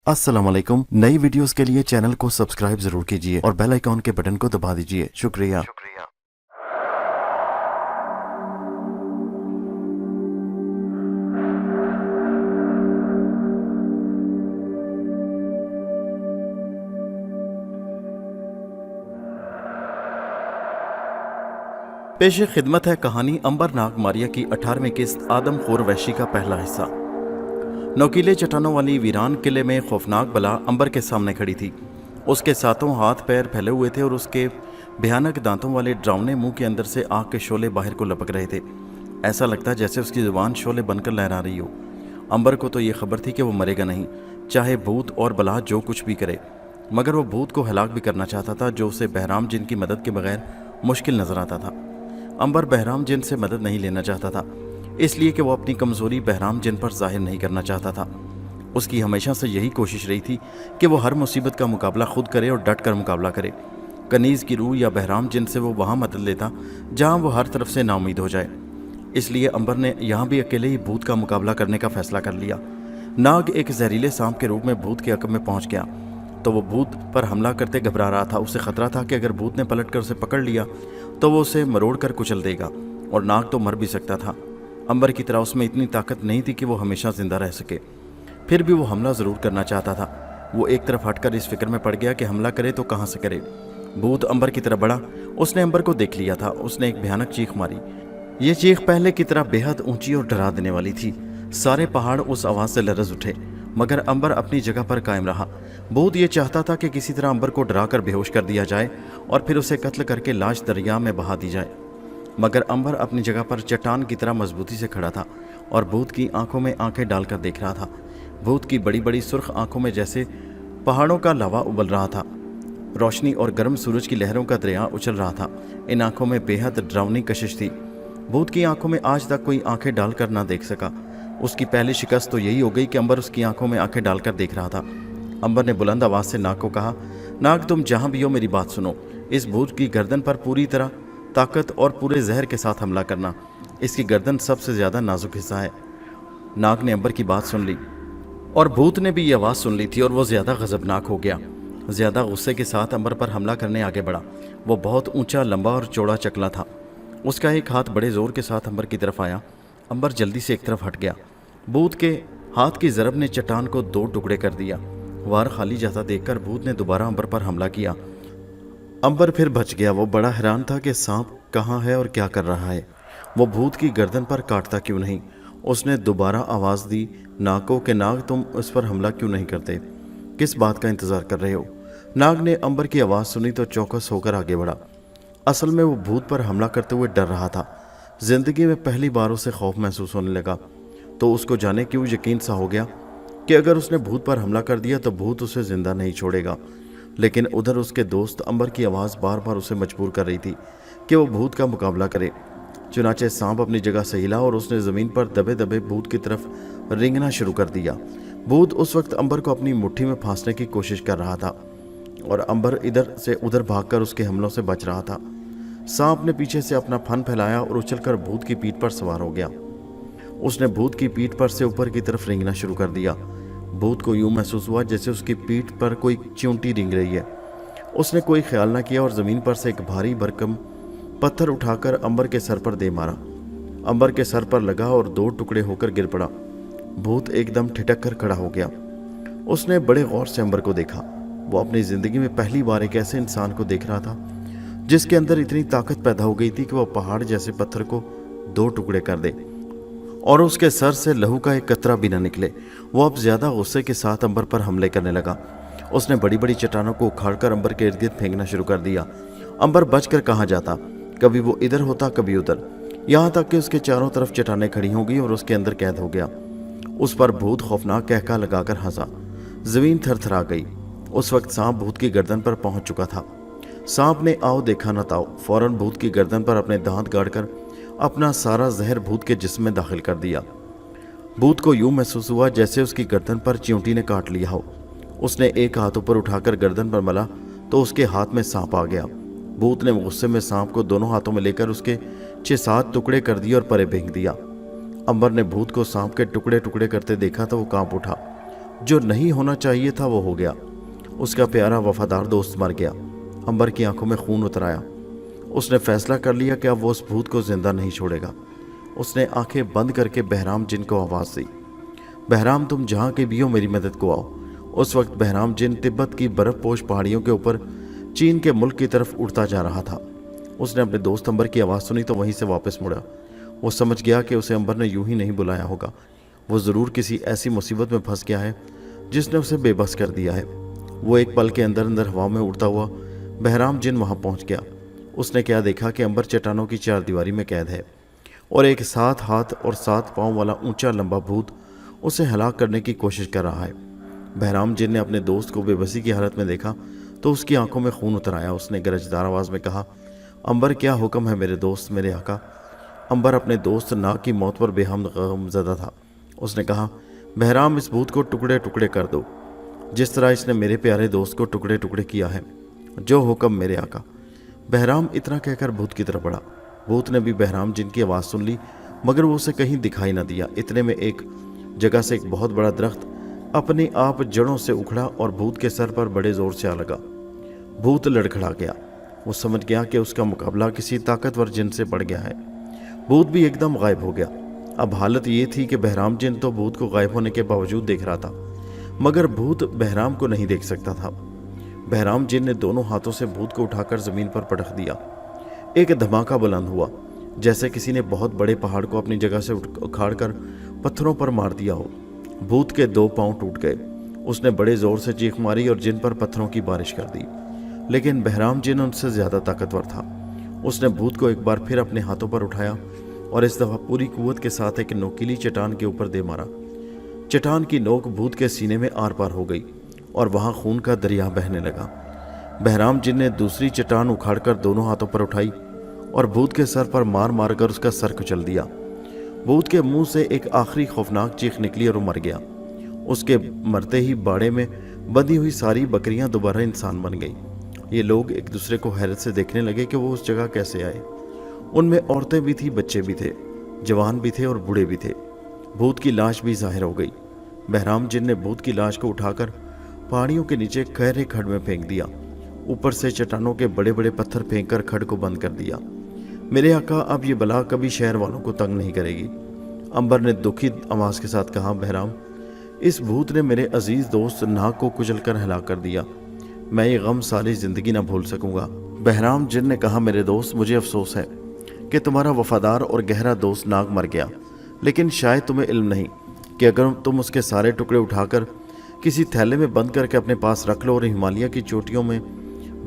अस्सलाम वालेकुम। नई वीडियोस के लिए चैनल को सब्सक्राइब जरूर कीजिए और बेल आइकॉन के बटन को दबा दीजिए। शुक्रिया। पेश खिदमत है कहानी अंबर नाग मारिया की 18वीं किस्त आदमखोर वहशी का पहला हिस्सा। नोकीले चट्टानों वाली वीरान किले में खौफनाक बला अंबर के सामने खड़ी थी। उसके सातों हाथ पैर फैले हुए थे और उसके भयानक दांतों वाले डरावने मुंह के अंदर से आग के शोले बाहर को लपक रहे थे। ऐसा लगता जैसे उसकी जुबान शोले बनकर लहरा रही हो। अंबर को तो ये खबर थी कि वो मरेगा नहीं, चाहे भूत और बला जो कुछ भी करे, मगर वो भूत को हलाक भी करना चाहता था जो उसे बहराम जिन की मदद के बगैर मुश्किल नजर आता था। अंबर बहराम जिन से मदद नहीं लेना चाहता था, इसलिए कि वो अपनी कमज़ोरी बहराम जिन पर जाहिर नहीं करना चाहता था। उसकी हमेशा से यही कोशिश रही थी कि वो हर मुसीबत का मुकाबला खुद करे और डट कर मुकाबला करे। कनीज़ की रूह या बहराम जिन से वो वहाँ मदद लेता जहाँ वो हर तरफ से नाउमीद हो जाए। इसलिए अंबर ने यहाँ भी अकेले ही भूत का मुकाबला करने का फैसला कर लिया। नाग एक जहरीले सांप के रूप में भूत के अकब में पहुँच गया तो वो भूत पर हमला करते घबरा रहा था। उसे खतरा था कि अगर भूत ने पलट कर उसे पकड़ लिया तो वो उसे मरोड़ कर कुचल देगा और नाग तो मर भी सकता था। अंबर की तरह उसमें इतनी ताकत नहीं थी कि वो हमेशा जिंदा रह सके। फिर भी वो हमला ज़रूर करना चाहता था। वो एक तरफ हटकर इस फिक्र में पड़ गया कि हमला करे तो कहाँ से करे। भूत अंबर की तरफ बढ़ा। उसने अंबर को देख लिया था। उसने एक भयानक चीख मारी। ये चीख पहले की तरह बेहद ऊंची और डरा देने वाली थी। सारे पहाड़ उस आवाज़ से लरज़ उठे, मगर अंबर अपनी जगह पर कायम रहा। भूत ये चाहता था कि किसी तरह अंबर को डरा कर बेहोश कर दिया जाए और फिर उसे कत्ल करके लाश दरिया में बहा दी जाए, मगर अंबर अपनी जगह पर चट्टान की तरह मजबूती से खड़ा था और भूत की आंखों में आंखें डालकर देख रहा था। भूत की बड़ी बड़ी सुर्ख आंखों में जैसे पहाड़ों का लावा उबल रहा था। रोशनी और गर्म सूरज की लहरों का दरिया उछल रहा था। इन आंखों में बेहद डरावनी कशिश थी। भूत की आंखों में आज तक कोई आंखें डालकर ना देख सका। उसकी पहली शिकस्त तो यही हो गई कि अंबर उसकी आंखों में आंखें डालकर देख रहा था। अंबर ने बुलंद आवाज से नाग को कहा, नाग तुम जहां भी हो मेरी बात सुनो। इस भूत की गर्दन पर पूरी तरह ताकत और पूरे जहर के साथ हमला करना। इसकी गर्दन सबसे ज्यादा नाजुक हिस्सा है। नाग ने अंबर की बात सुन ली और भूत ने भी ये आवाज़ सुन ली थी और वो ज्यादा गजबनाक हो गया। ज्यादा गुस्से के साथ अंबर पर हमला करने आगे बढ़ा। वो बहुत ऊंचा, लंबा और चौड़ा चकला था। उसका एक हाथ बड़े जोर के साथ अंबर की तरफ आया। अंबर जल्दी से एक तरफ हट गया। भूत के हाथ की ज़रब ने चट्टान को दो टुकड़े कर दिया। वार खाली जाता देखकर भूत ने दोबारा अंबर पर हमला किया। अंबर फिर बच गया। वो बड़ा हैरान था कि सांप कहाँ है और क्या कर रहा है। वो भूत की गर्दन पर काटता क्यों नहीं। उसने दोबारा आवाज़ दी नाग को कि नाग तुम उस पर हमला क्यों नहीं करते, किस बात का इंतज़ार कर रहे हो। नाग ने अंबर की आवाज़ सुनी तो चौकस होकर आगे बढ़ा। असल में वो भूत पर हमला करते हुए डर रहा था। जिंदगी में पहली बार उसे खौफ महसूस होने लगा। तो उसको जाने क्यों यकीन सा हो गया कि अगर उसने भूत पर हमला कर दिया तो भूत उसे जिंदा नहीं छोड़ेगा। लेकिन उधर उसके दोस्त अंबर की आवाज़ बार बार उसे मजबूर कर रही थी कि वो भूत का मुकाबला करे। चुनाचे सांप अपनी जगह से हिला और उसने ज़मीन पर दबे दबे भूत की तरफ रेंगना शुरू कर दिया। भूत उस वक्त अंबर को अपनी मुट्ठी में फांसने की कोशिश कर रहा था और अंबर इधर से उधर भागकर उसके हमलों से बच रहा था। सांप ने पीछे से अपना फन फैलाया और उछलकर भूत की पीठ पर सवार हो गया। उसने भूत की पीठ पर से ऊपर की तरफ रेंगना शुरू कर दिया। भूत को यूं महसूस हुआ जैसे उसकी पीठ पर कोई चींटी रेंग रही है। उसने कोई ख्याल न किया और ज़मीन पर से एक भारी भरकम पत्थर उठाकर अंबर के सर पर दे मारा। अंबर के सर पर लगा और दो टुकड़े होकर गिर पड़ा। भूत एकदम ठिठक कर खड़ा हो गया। उसने बड़े गौर से अंबर को देखा। वो अपनी ज़िंदगी में पहली बार एक ऐसे इंसान को देख रहा था जिसके अंदर इतनी ताकत पैदा हो गई थी कि वह पहाड़ जैसे पत्थर को दो टुकड़े कर दे और उसके सर से लहू का एक कतरा भी न निकले। वो अब ज्यादा गुस्से के साथ अंबर पर हमले करने लगा। उसने बड़ी बड़ी चट्टानों को उखाड़कर अंबर के इर्द गिर्द फेंकना शुरू कर दिया। अंबर बचकर कहाँ जाता, कभी वो इधर होता कभी उधर, यहाँ तक कि उसके चारों तरफ चट्टानें खड़ी हो गई और उसके अंदर कैद हो गया। उस पर भूत खौफनाक कहका लगाकर हंसा। जमीन थरथरा गई। उस वक्त सांप भूत की गर्दन पर पहुंच चुका था। सांप ने आओ देखा न ताओ फौरन भूत की गर्दन पर अपने दांत गाड़कर अपना सारा जहर भूत के जिस्म में दाखिल कर दिया। भूत को यूं महसूस हुआ जैसे उसकी गर्दन पर चींटी ने काट लिया हो। उसने एक हाथ ऊपर उठाकर गर्दन पर मला तो उसके हाथ में सांप आ गया। भूत ने गुस्से में सांप को दोनों हाथों में लेकर उसके 6-7 टुकड़े कर दिए और परे फेंक दिया। अंबर ने भूत को सांप के टुकड़े टुकड़े करते देखा तो वो कांप उठा। जो नहीं होना चाहिए था वो हो गया। उसका प्यारा वफादार दोस्त मर गया। अंबर की आंखों में खून उतर आया। उसने फैसला कर लिया कि अब वो उस भूत को जिंदा नहीं छोड़ेगा। उसने आंखें बंद करके बहराम जिन को आवाज़ दी, बहराम तुम जहाँ के भी हो मेरी मदद को आओ। उस वक्त बहराम जिन तिब्बत की बर्फपोश पहाड़ियों के ऊपर चीन के मुल्क की तरफ उड़ता जा रहा था। उसने अपने दोस्त अंबर की आवाज़ सुनी तो वहीं से वापस मुड़ा। वो समझ गया कि उसे अंबर ने यूं ही नहीं बुलाया होगा। वो ज़रूर किसी ऐसी मुसीबत में फंस गया है जिसने उसे बेबस कर दिया है। वो एक पल के अंदर अंदर हवा में उड़ता हुआ बहराम जिन वहाँ पहुँच गया। उसने क्या देखा कि अंबर चट्टानों की चारदीवारी में कैद है और एक 7 हाथ और 7 पाँव वाला ऊंचा लंबा भूत उसे हलाक करने की कोशिश कर रहा है। बहराम जिन ने अपने दोस्त को बेबसी की हालत में देखा तो उसकी आंखों में खून उतर आया। उसने गरजदार आवाज़ में कहा, अंबर क्या हुक्म है मेरे दोस्त, मेरे आका। अंबर अपने दोस्त नाग की मौत पर बेहद गमज़दा था। उसने कहा, बहराम इस भूत को टुकड़े टुकड़े कर दो जिस तरह इसने मेरे प्यारे दोस्त को टुकड़े टुकड़े किया है। जो हुक्म मेरे आका। बहराम इतना कहकर भूत की तरफ बढ़ा। भूत ने भी बहराम जिन की आवाज़ सुन ली मगर वो उसे कहीं दिखाई न दिया। इतने में एक जगह से एक बहुत बड़ा दरख्त अपने आप जड़ों से उखड़ा और भूत के सर पर बड़े जोर से आ लगा। भूत लड़खड़ा गया। वो समझ गया कि उसका मुकाबला किसी ताकतवर जिन से पड़ गया है। भूत भी एकदम गायब हो गया। अब हालत ये थी कि बहराम जिन तो भूत को गायब होने के बावजूद देख रहा था मगर भूत बहराम को नहीं देख सकता था। बहराम जिन ने दोनों हाथों से भूत को उठाकर जमीन पर पटक दिया। एक धमाका बुलंद हुआ जैसे किसी ने बहुत बड़े पहाड़ को अपनी जगह से उखाड़ कर पत्थरों पर मार दिया हो। भूत के 2 पांव टूट गए। उसने बड़े जोर से चीख मारी और जिन पर पत्थरों की बारिश कर दी, लेकिन बहराम जिन उनसे ज्यादा ताकतवर था। उसने भूत को एक बार फिर अपने हाथों पर उठाया और इस दफा पूरी कुव्वत के साथ एक नोकीली चट्टान के ऊपर दे मारा। चट्टान की नोक भूत के सीने में आर पार हो गई और वहां खून का दरिया बहने लगा। बहराम जिन ने दूसरी चट्टान उखाड़कर दोनों हाथों पर उठाई और भूत के सर पर मार मार कर उसका सर कुचल दिया। भूत के मुंह से एक आखिरी खौफनाक चीख निकली और वो मर गया। उसके मरते ही बाड़े में बंधी हुई सारी बकरियां दोबारा इंसान बन गई। ये लोग एक दूसरे को हैरत से देखने लगे कि वो उस जगह कैसे आए। उनमें औरतें भी थी, बच्चे भी थे, जवान भी थे और बूढ़े भी थे। भूत की लाश भी जाहिर हो गई। बहराम जिन ने भूत की लाश को उठाकर पहाड़ियों के नीचे गहरे खड्ड में फेंक दिया। ऊपर से चट्टानों के बड़े बड़े पत्थर फेंककर खड्ड को बंद कर दिया। मेरे आका, अब ये बला कभी शहर वालों को तंग नहीं करेगी। अंबर ने दुखी आवाज के साथ कहा, बहराम इस भूत ने मेरे अजीज दोस्त नाग को कुचलकर हलाक कर दिया। मैं ये गम सारी जिंदगी ना भूल सकूंगा। बहराम जिन ने कहा, मेरे दोस्त मुझे अफसोस है कि तुम्हारा वफादार और गहरा दोस्त नाग मर गया, लेकिन शायद तुम्हें इल्म नहीं कि अगर तुम उसके सारे टुकड़े उठाकर किसी थैले में बंद करके अपने पास रख लो और हिमालय की चोटियों में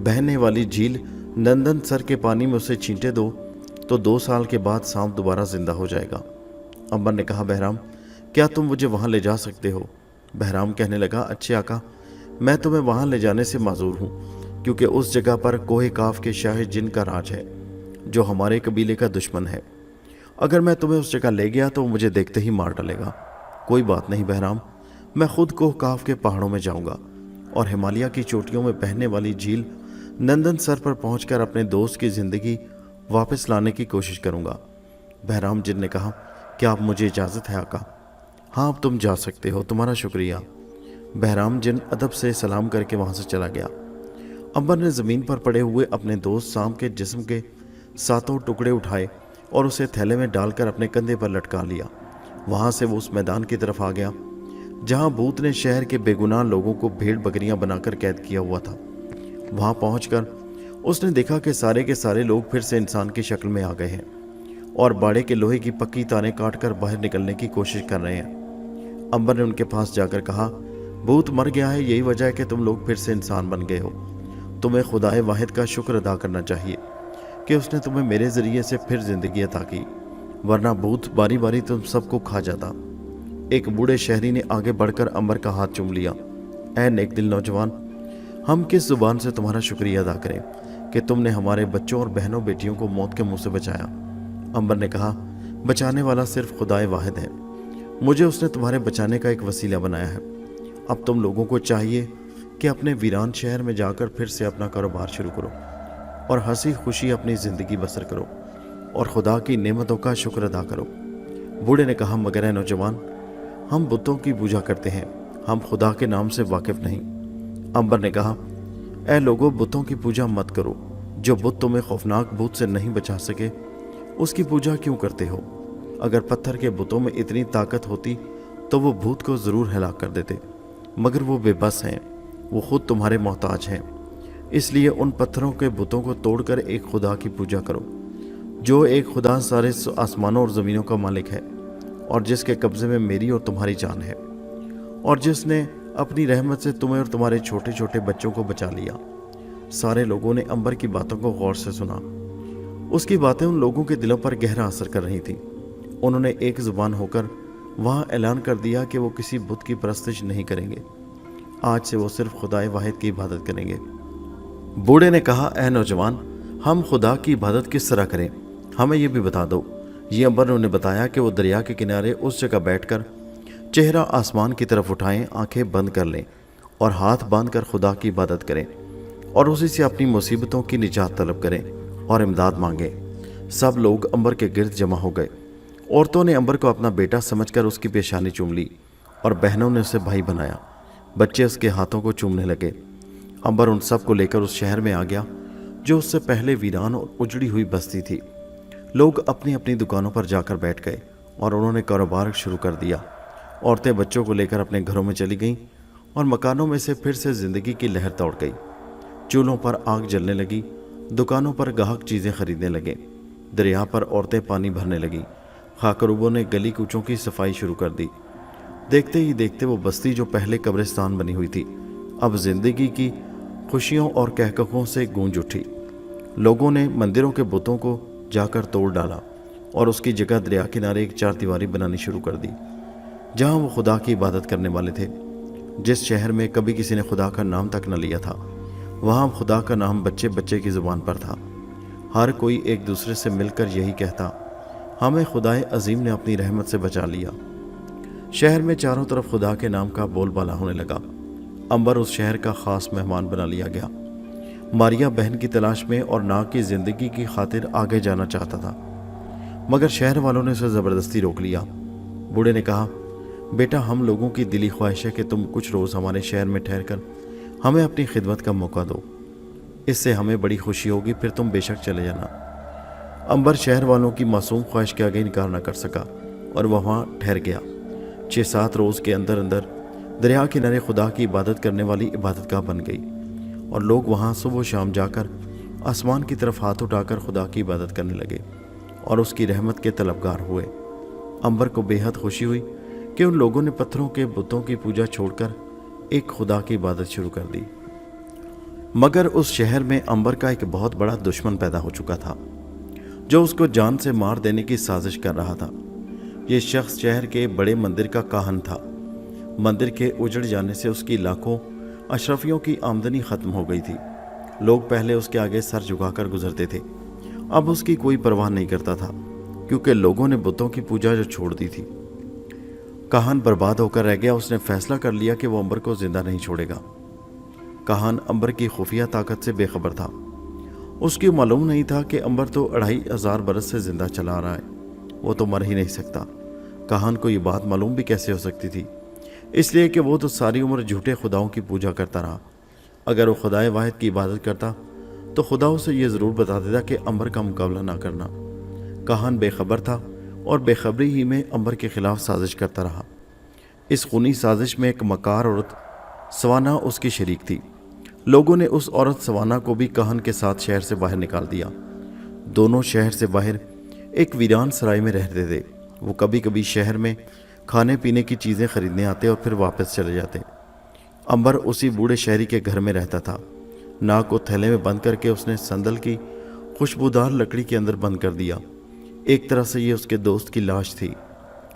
बहने वाली झील नंदन सर के पानी में उसे छींटे दो तो 2 साल के बाद सांप दोबारा जिंदा हो जाएगा। अंबर ने कहा, बहराम क्या तुम मुझे वहाँ ले जा सकते हो? बहराम कहने लगा, अच्छे आका, मैं तुम्हें वहाँ ले जाने से माजूर हूँ क्योंकि उस जगह पर कोहे काफ के शाह जिन का राज है जो हमारे कबीले का दुश्मन है। अगर मैं तुम्हें उस जगह ले गया तो मुझे देखते ही मार डालेगा। कोई बात नहीं बहराम, मैं खुद कोह काफ के पहाड़ों में जाऊंगा और हिमालय की चोटियों में बहने वाली झील नंदन सर पर पहुंचकर अपने दोस्त की जिंदगी वापस लाने की कोशिश करूंगा। बहराम जिन ने कहा, क्या आप मुझे इजाज़त है आका? हाँ, अब तुम जा सकते हो, तुम्हारा शुक्रिया। बहराम जिन अदब से सलाम करके वहाँ से चला गया। अंबर ने ज़मीन पर पड़े हुए अपने दोस्त सांप के जिस्म के 7 टुकड़े उठाए और उसे थैले में डालकर अपने कंधे पर लटका लिया। वहाँ से वो उस मैदान की तरफ आ गया जहाँ भूत ने शहर के बेगुनाह लोगों को भेड़ बकरियाँ बनाकर कैद किया हुआ था। वहाँ पहुँचकर उसने देखा कि सारे के सारे लोग फिर से इंसान की शक्ल में आ गए हैं और बाड़े के लोहे की पक्की तारें काटकर बाहर निकलने की कोशिश कर रहे हैं। अंबर ने उनके पास जाकर कहा, भूत मर गया है, यही वजह है कि तुम लोग फिर से इंसान बन गए हो। तुम्हें खुदाए वाहिद का शुक्र अदा करना चाहिए कि उसने तुम्हें मेरे ज़रिए से फिर ज़िंदगी अता की, वरना भूत बारी बारी तुम सबको खा जाता। एक बूढ़े शहरी ने आगे बढ़कर अंबर का हाथ चूम लिया। ऐ नेक दिल नौजवान, हम किस जुबान से तुम्हारा शुक्रिया अदा करें कि तुमने हमारे बच्चों और बहनों बेटियों को मौत के मुंह से बचाया। अंबर ने कहा, बचाने वाला सिर्फ खुदाए वाहिद है, मुझे उसने तुम्हारे बचाने का एक वसीला बनाया है। अब तुम लोगों को चाहिए कि अपने वीरान शहर में जाकर फिर से अपना कारोबार शुरू करो और हंसी खुशी अपनी ज़िंदगी बसर करो और खुदा की नेमतों का शुक्र अदा करो। बूढ़े ने कहा, मगर है नौजवान, हम बुतों की पूजा करते हैं ہم خدا کے نام سے واقف نہیں۔ امبر نے کہا، اے لوگو، بتوں کی پوجا مت کرو۔ جو بت تمہیں خوفناک بھوت سے نہیں بچا سکے اس کی پوجا کیوں کرتے ہو؟ اگر پتھر کے بتوں میں اتنی طاقت ہوتی تو وہ بھوت کو ضرور ہلاک کر دیتے، مگر وہ بے بس ہیں، وہ خود تمہارے محتاج ہیں۔ اس لیے ان پتھروں کے بتوں کو توڑ کر ایک خدا کی پوجا کرو، جو ایک خدا سارے آسمانوں اور زمینوں کا مالک ہے، اور جس کے قبضے میں میری اور تمہاری جان ہے، اور جس نے اپنی رحمت سے تمہیں اور تمہارے چھوٹے چھوٹے بچوں کو بچا لیا۔ سارے لوگوں نے امبر کی باتوں کو غور سے سنا۔ اس کی باتیں ان لوگوں کے دلوں پر گہرا اثر کر رہی تھیں۔ انہوں نے ایک زبان ہو کر وہاں اعلان کر دیا کہ وہ کسی بت کی پرستش نہیں کریں گے، آج سے وہ صرف خدائے واحد کی عبادت کریں گے۔ بوڑھے نے کہا، اے نوجوان، ہم خدا کی عبادت کس طرح کریں؟ ہمیں یہ بھی بتا دو۔ یہ امبر نے انہیں بتایا کہ وہ دریا کے کنارے اس جگہ بیٹھ کر چہرہ آسمان کی طرف اٹھائیں، آنکھیں بند کر لیں اور ہاتھ باندھ کر خدا کی عبادت کریں اور اسی سے اپنی مصیبتوں کی نجات طلب کریں اور امداد مانگیں۔ سب لوگ امبر کے گرد جمع ہو گئے۔ عورتوں نے امبر کو اپنا بیٹا سمجھ کر اس کی پیشانی چوم لی اور بہنوں نے اسے بھائی بنایا۔ بچے اس کے ہاتھوں کو چومنے لگے۔ امبر ان سب کو لے کر اس شہر میں آ گیا جو اس سے پہلے ویران اور اجڑی ہوئی بستی تھی۔ لوگ اپنی اپنی دکانوں پر جا کر بیٹھ گئے اور انہوں نے کاروبار شروع کر دیا۔ عورتیں بچوں کو لے کر اپنے گھروں میں چلی گئیں اور مکانوں میں سے پھر سے زندگی کی لہر دوڑ گئی۔ چولہوں پر آگ جلنے لگی، دکانوں پر گاہک چیزیں خریدنے لگے، دریا پر عورتیں پانی بھرنے لگیں، خاکروبوں نے گلی کوچوں کی صفائی شروع کر دی۔ دیکھتے ہی دیکھتے وہ بستی جو پہلے قبرستان بنی ہوئی تھی اب زندگی کی خوشیوں اور کہکہوں سے گونج اٹھی۔ لوگوں نے مندروں کے بتوں کو جا کر توڑ ڈالا اور اس کی جگہ دریا کنارے ایک چار دیواری بنانی شروع کر دی جہاں وہ خدا کی عبادت کرنے والے تھے۔ جس شہر میں کبھی کسی نے خدا کا نام تک نہ لیا تھا وہاں خدا کا نام بچے بچے کی زبان پر تھا۔ ہر کوئی ایک دوسرے سے مل کر یہی کہتا، ہمیں خدائے عظیم نے اپنی رحمت سے بچا لیا۔ شہر میں چاروں طرف خدا کے نام کا بول بالا ہونے لگا۔ امبر اس شہر کا خاص مہمان بنا لیا گیا۔ ماریا بہن کی تلاش میں اور ناگ کی زندگی کی خاطر آگے جانا چاہتا تھا، مگر شہر والوں نے اسے زبردستی روک لیا۔ بوڑھے نے کہا، بیٹا، ہم لوگوں کی دلی خواہش ہے کہ تم کچھ روز ہمارے شہر میں ٹھہر کر ہمیں اپنی خدمت کا موقع دو، اس سے ہمیں بڑی خوشی ہوگی، پھر تم بے شک چلے جانا۔ امبر شہر والوں کی معصوم خواہش کے آگے انکار نہ کر سکا اور وہ وہاں ٹھہر گیا۔ 6-7 روز کے اندر اندر دریا کنارے خدا کی عبادت کرنے والی عبادت گاہ بن گئی اور لوگ وہاں صبح و شام جا کر آسمان کی طرف ہاتھ اٹھا کر خدا کی عبادت کرنے لگے اور اس کی رحمت کے طلبگار ہوئے۔ امبر کو بے حد خوشی ہوئی کہ ان لوگوں نے پتھروں کے بتوں کی پوجا چھوڑ کر ایک خدا کی عبادت شروع کر دی۔ مگر اس شہر میں امبر کا ایک بہت بڑا دشمن پیدا ہو چکا تھا جو اس کو جان سے مار دینے کی سازش کر رہا تھا۔ یہ شخص شہر کے بڑے مندر کا کاہن تھا۔ مندر کے اجڑ جانے سے اس کی لاکھوں اشرفیوں کی آمدنی ختم ہو گئی تھی۔ لوگ پہلے اس کے آگے سر جھکا کر گزرتے تھے، اب اس کی کوئی پرواہ نہیں کرتا تھا کیونکہ لوگوں نے بتوں کی پوجا جو چھوڑ دی تھی۔ کاہن برباد ہو کر رہ گیا۔ اس نے فیصلہ کر لیا کہ وہ امبر کو زندہ نہیں چھوڑے گا۔ کاہن امبر کی خفیہ طاقت سے بے خبر تھا۔ اس کی معلوم نہیں تھا کہ امبر تو 2500 برس سے زندہ چلا آ رہا ہے، وہ تو مر ہی نہیں سکتا۔ کاہن کو یہ بات معلوم بھی کیسے ہو سکتی تھی؟ اس لیے کہ وہ تو ساری عمر جھوٹے خداؤں کی پوجا کرتا رہا۔ اگر وہ خدائے واحد کی عبادت کرتا تو خدا اسے یہ ضرور بتا دیتا کہ امبر کا مقابلہ نہ کرنا۔ کاہن بے خبر تھا اور بے خبری ہی میں امبر کے خلاف سازش کرتا رہا۔ اس خونی سازش میں ایک مکار عورت سوانا اس کی شریک تھی۔ لوگوں نے اس عورت سوانا کو بھی کاہن کے ساتھ شہر سے باہر نکال دیا۔ دونوں شہر سے باہر ایک ویران سرائے میں رہتے تھے۔ وہ کبھی کبھی شہر میں کھانے پینے کی چیزیں خریدنے آتے اور پھر واپس چلے جاتے۔ امبر اسی بوڑھے شہری کے گھر میں رہتا تھا۔ ناک کو تھیلے میں بند کر کے اس نے سندل کی خوشبودار لکڑی کے اندر بند کر دیا۔ ایک طرح سے یہ اس کے دوست کی لاش تھی۔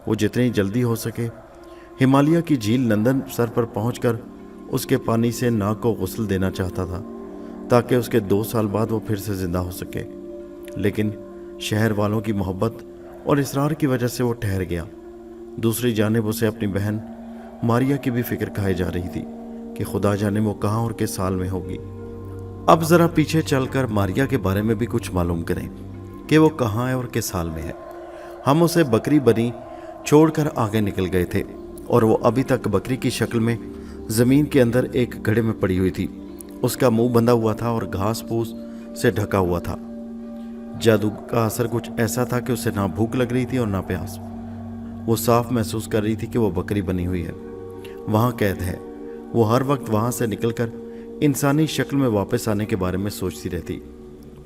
وہ جتنی جلدی ہو سکے ہمالیہ کی جھیل نندن سر پر پہنچ کر اس کے پانی سے ناک کو غسل دینا چاہتا تھا تاکہ اس کے 2 سال بعد وہ پھر سے زندہ ہو سکے، لیکن شہر والوں کی محبت اور اصرار کی وجہ سے وہ ٹھہر گیا۔ دوسری جانب اسے اپنی بہن ماریا کی بھی فکر کھائی جا رہی تھی کہ خدا جانے وہ کہاں اور کس سال میں ہوگی۔ اب ذرا پیچھے چل کر ماریا کے بارے میں بھی کچھ معلوم کریں کہ وہ کہاں ہے اور کس سال میں ہے۔ ہم اسے بکری بنی چھوڑ کر آگے نکل گئے تھے۔ और वो अभी तक बकरी की शक्ल में ज़मीन के अंदर एक घड़े में पड़ी हुई थी। उसका मुंह बंधा हुआ था और घास फूस से ढका हुआ था। जादू का असर कुछ ऐसा था कि उसे ना भूख लग रही थी और ना प्यास। वो साफ महसूस कर रही थी कि वो बकरी बनी हुई है, वहाँ कैद है। वो हर वक्त वहाँ से निकलकर इंसानी शक्ल में वापस आने के बारे में सोचती रहती।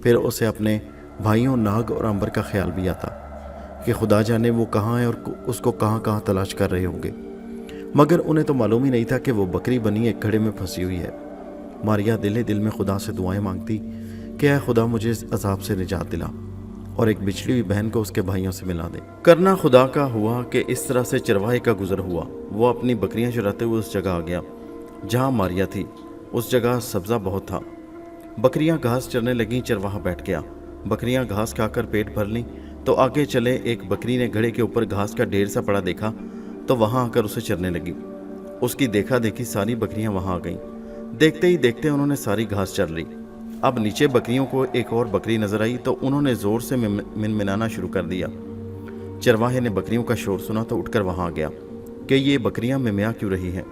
फिर उसे अपने भाइयों नाग और अंबर का ख्याल भी आता कि खुदा जाने वो कहाँ है और उसको कहाँ कहाँ तलाश कर रहे होंगे, मगर उन्हें तो मालूम ही नहीं था कि वो बकरी बनी एक घड़े में फंसी हुई है। मारिया दिल दिल में खुदा से दुआएं मांगती कि ऐ खुदा मुझे इस अजाब से निजात दिला और एक बिछड़ी हुई बहन को उसके भाइयों से मिला दे। करना खुदा का हुआ कि इस तरह से चरवाहे का गुजर हुआ। वो अपनी बकरियां चराते हुए उस जगह आ गया जहाँ मारिया थी। उस जगह सब्जा बहुत था। बकरियां घास चरने लगीं। चरवाहा बैठ गया। बकरियां घास खाकर पेट भर लीं तो आगे चले। एक बकरी ने घड़े के ऊपर घास का ढेर सा पड़ा देखा तो वहां आकर उसे चरने लगी। उसकी देखा देखी सारी बकरियां वहां आ गईं। देखते ही देखते उन्होंने सारी घास चर ली। अब नीचे बकरियों को एक और बकरी नजर आई तो उन्होंने जोर से मिनमिनाना शुरू कर दिया। चरवाहे ने बकरियों का शोर सुना तो उठकर वहां आ गया कि ये बकरियां मिमिया क्यों रही हैं।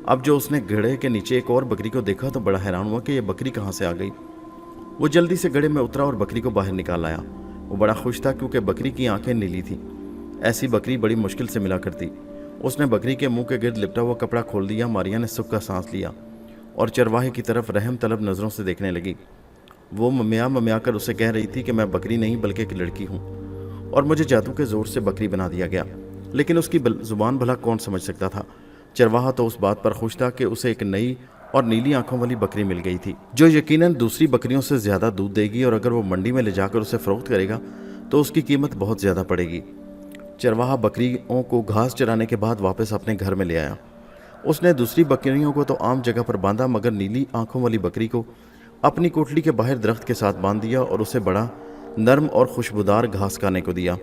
अब जो उसने घड़े के नीचे एक और बकरी को देखा तो बड़ा हैरान हुआ कि ये बकरी कहाँ से आ गई। वो जल्दी से घड़े में उतरा और बकरी को बाहर निकाल आया। वो बड़ा खुश था क्योंकि बकरी की आंखें नीली थी। ऐसी बकरी बड़ी मुश्किल से मिला करती। उसने बकरी के मुंह के गिर्द लिपटा हुआ कपड़ा खोल दिया। मारिया ने सुख का सांस लिया और चरवाहे की तरफ रहम तलब नज़रों से देखने लगी। वो मम्या कर उसे कह रही थी कि मैं बकरी नहीं बल्कि एक लड़की हूँ और मुझे जादू के ज़ोर से बकरी बना दिया गया। लेकिन उसकी ज़ुबान भला कौन समझ सकता था। चरवाहा तो उस बात पर खुश था कि उसे एक नई और नीली आंखों वाली बकरी मिल गई थी जो यकीनन दूसरी बकरियों से ज़्यादा दूध देगी और अगर वो मंडी में ले जाकर उसे फ़रोख्त करेगा तो उसकी कीमत बहुत ज़्यादा पड़ेगी। चरवाहा बकरियों को घास चराने के बाद वापस अपने घर में ले आया। उसने दूसरी बकरियों को तो आम जगह पर बांधा मगर नीली आंखों वाली बकरी को अपनी कोठली के बाहर दरख्त के साथ बांध दिया और उसे बड़ा नरम और खुशबूदार घास खाने को दिया।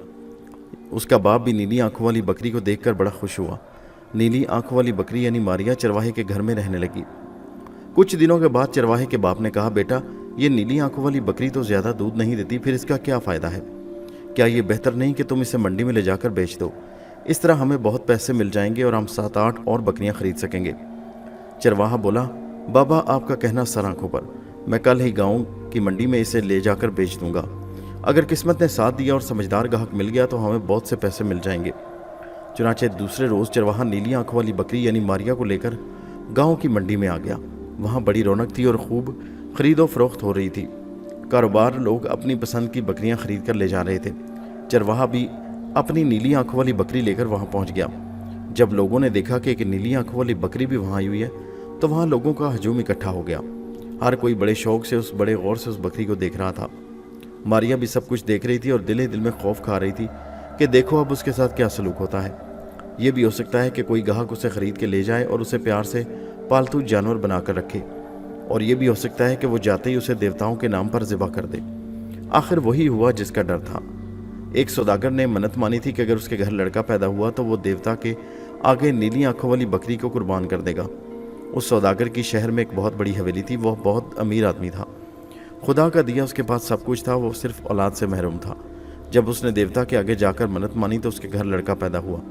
उसका बाप भी नीली आंखों वाली बकरी को देखकर बड़ा खुश हुआ। नीली आंखों वाली बकरी यानी मारिया चरवाहे के घर में रहने लगी। कुछ दिनों के बाद चरवाहे के बाप ने कहा, बेटा ये नीली आंखों वाली बकरी तो ज़्यादा दूध नहीं देती, फिर इसका क्या फ़ायदा है? क्या ये बेहतर नहीं कि तुम इसे मंडी में ले जाकर बेच दो? इस तरह हमें बहुत पैसे मिल जाएंगे और हम 7-8 और बकरियां खरीद सकेंगे। चरवाहा बोला, बाबा आपका कहना सर आंखों पर। मैं कल ही गाँव की मंडी में इसे ले जाकर बेच दूंगा। अगर किस्मत ने साथ दिया और समझदार ग्राहक मिल गया तो हमें बहुत से पैसे मिल जाएंगे। चुनाचे दूसरे रोज़ चरवाहा नीली आंखों वाली बकरी यानी मारिया को लेकर गाँव की मंडी में आ गया। वहाँ बड़ी रौनक थी और खूब खरीदो फरोख्त हो रही थी। कारोबार लोग अपनी पसंद की बकरियां खरीद कर ले जा रहे थे। चरवाहा भी अपनी नीली आंखों वाली बकरी लेकर वहां पहुंच गया। जब लोगों ने देखा कि एक नीली आंखों वाली बकरी भी वहां आई हुई है तो वहां लोगों का हजूम इकट्ठा हो गया। हर कोई बड़े शौक से बड़े गौर से उस बकरी को देख रहा था। मारिया भी सब कुछ देख रही थी और दिल ही दिल में खौफ खा रही थी कि देखो अब उसके साथ क्या सलूक होता है। ये भी हो सकता है कि कोई ग्राहक उसे खरीद के ले जाए और उसे प्यार से पालतू जानवर बनाकर रखे, और ये भी हो सकता है कि वो जाते ही उसे देवताओं के नाम पर ज़िबा कर दे। आखिर वही हुआ जिसका डर था। एक सौदागर ने मन्नत मानी थी कि अगर उसके घर लड़का पैदा हुआ तो वो देवता के आगे नीली आंखों वाली बकरी को कुर्बान कर देगा। उस सौदागर की शहर में एक बहुत बड़ी हवेली थी। वह बहुत अमीर आदमी था। खुदा का दिया उसके पास सब कुछ था, वो सिर्फ औलाद से महरूम था। जब उसने देवता के आगे जाकर मन्नत मानी तो उसके घर लड़का पैदा हुआ।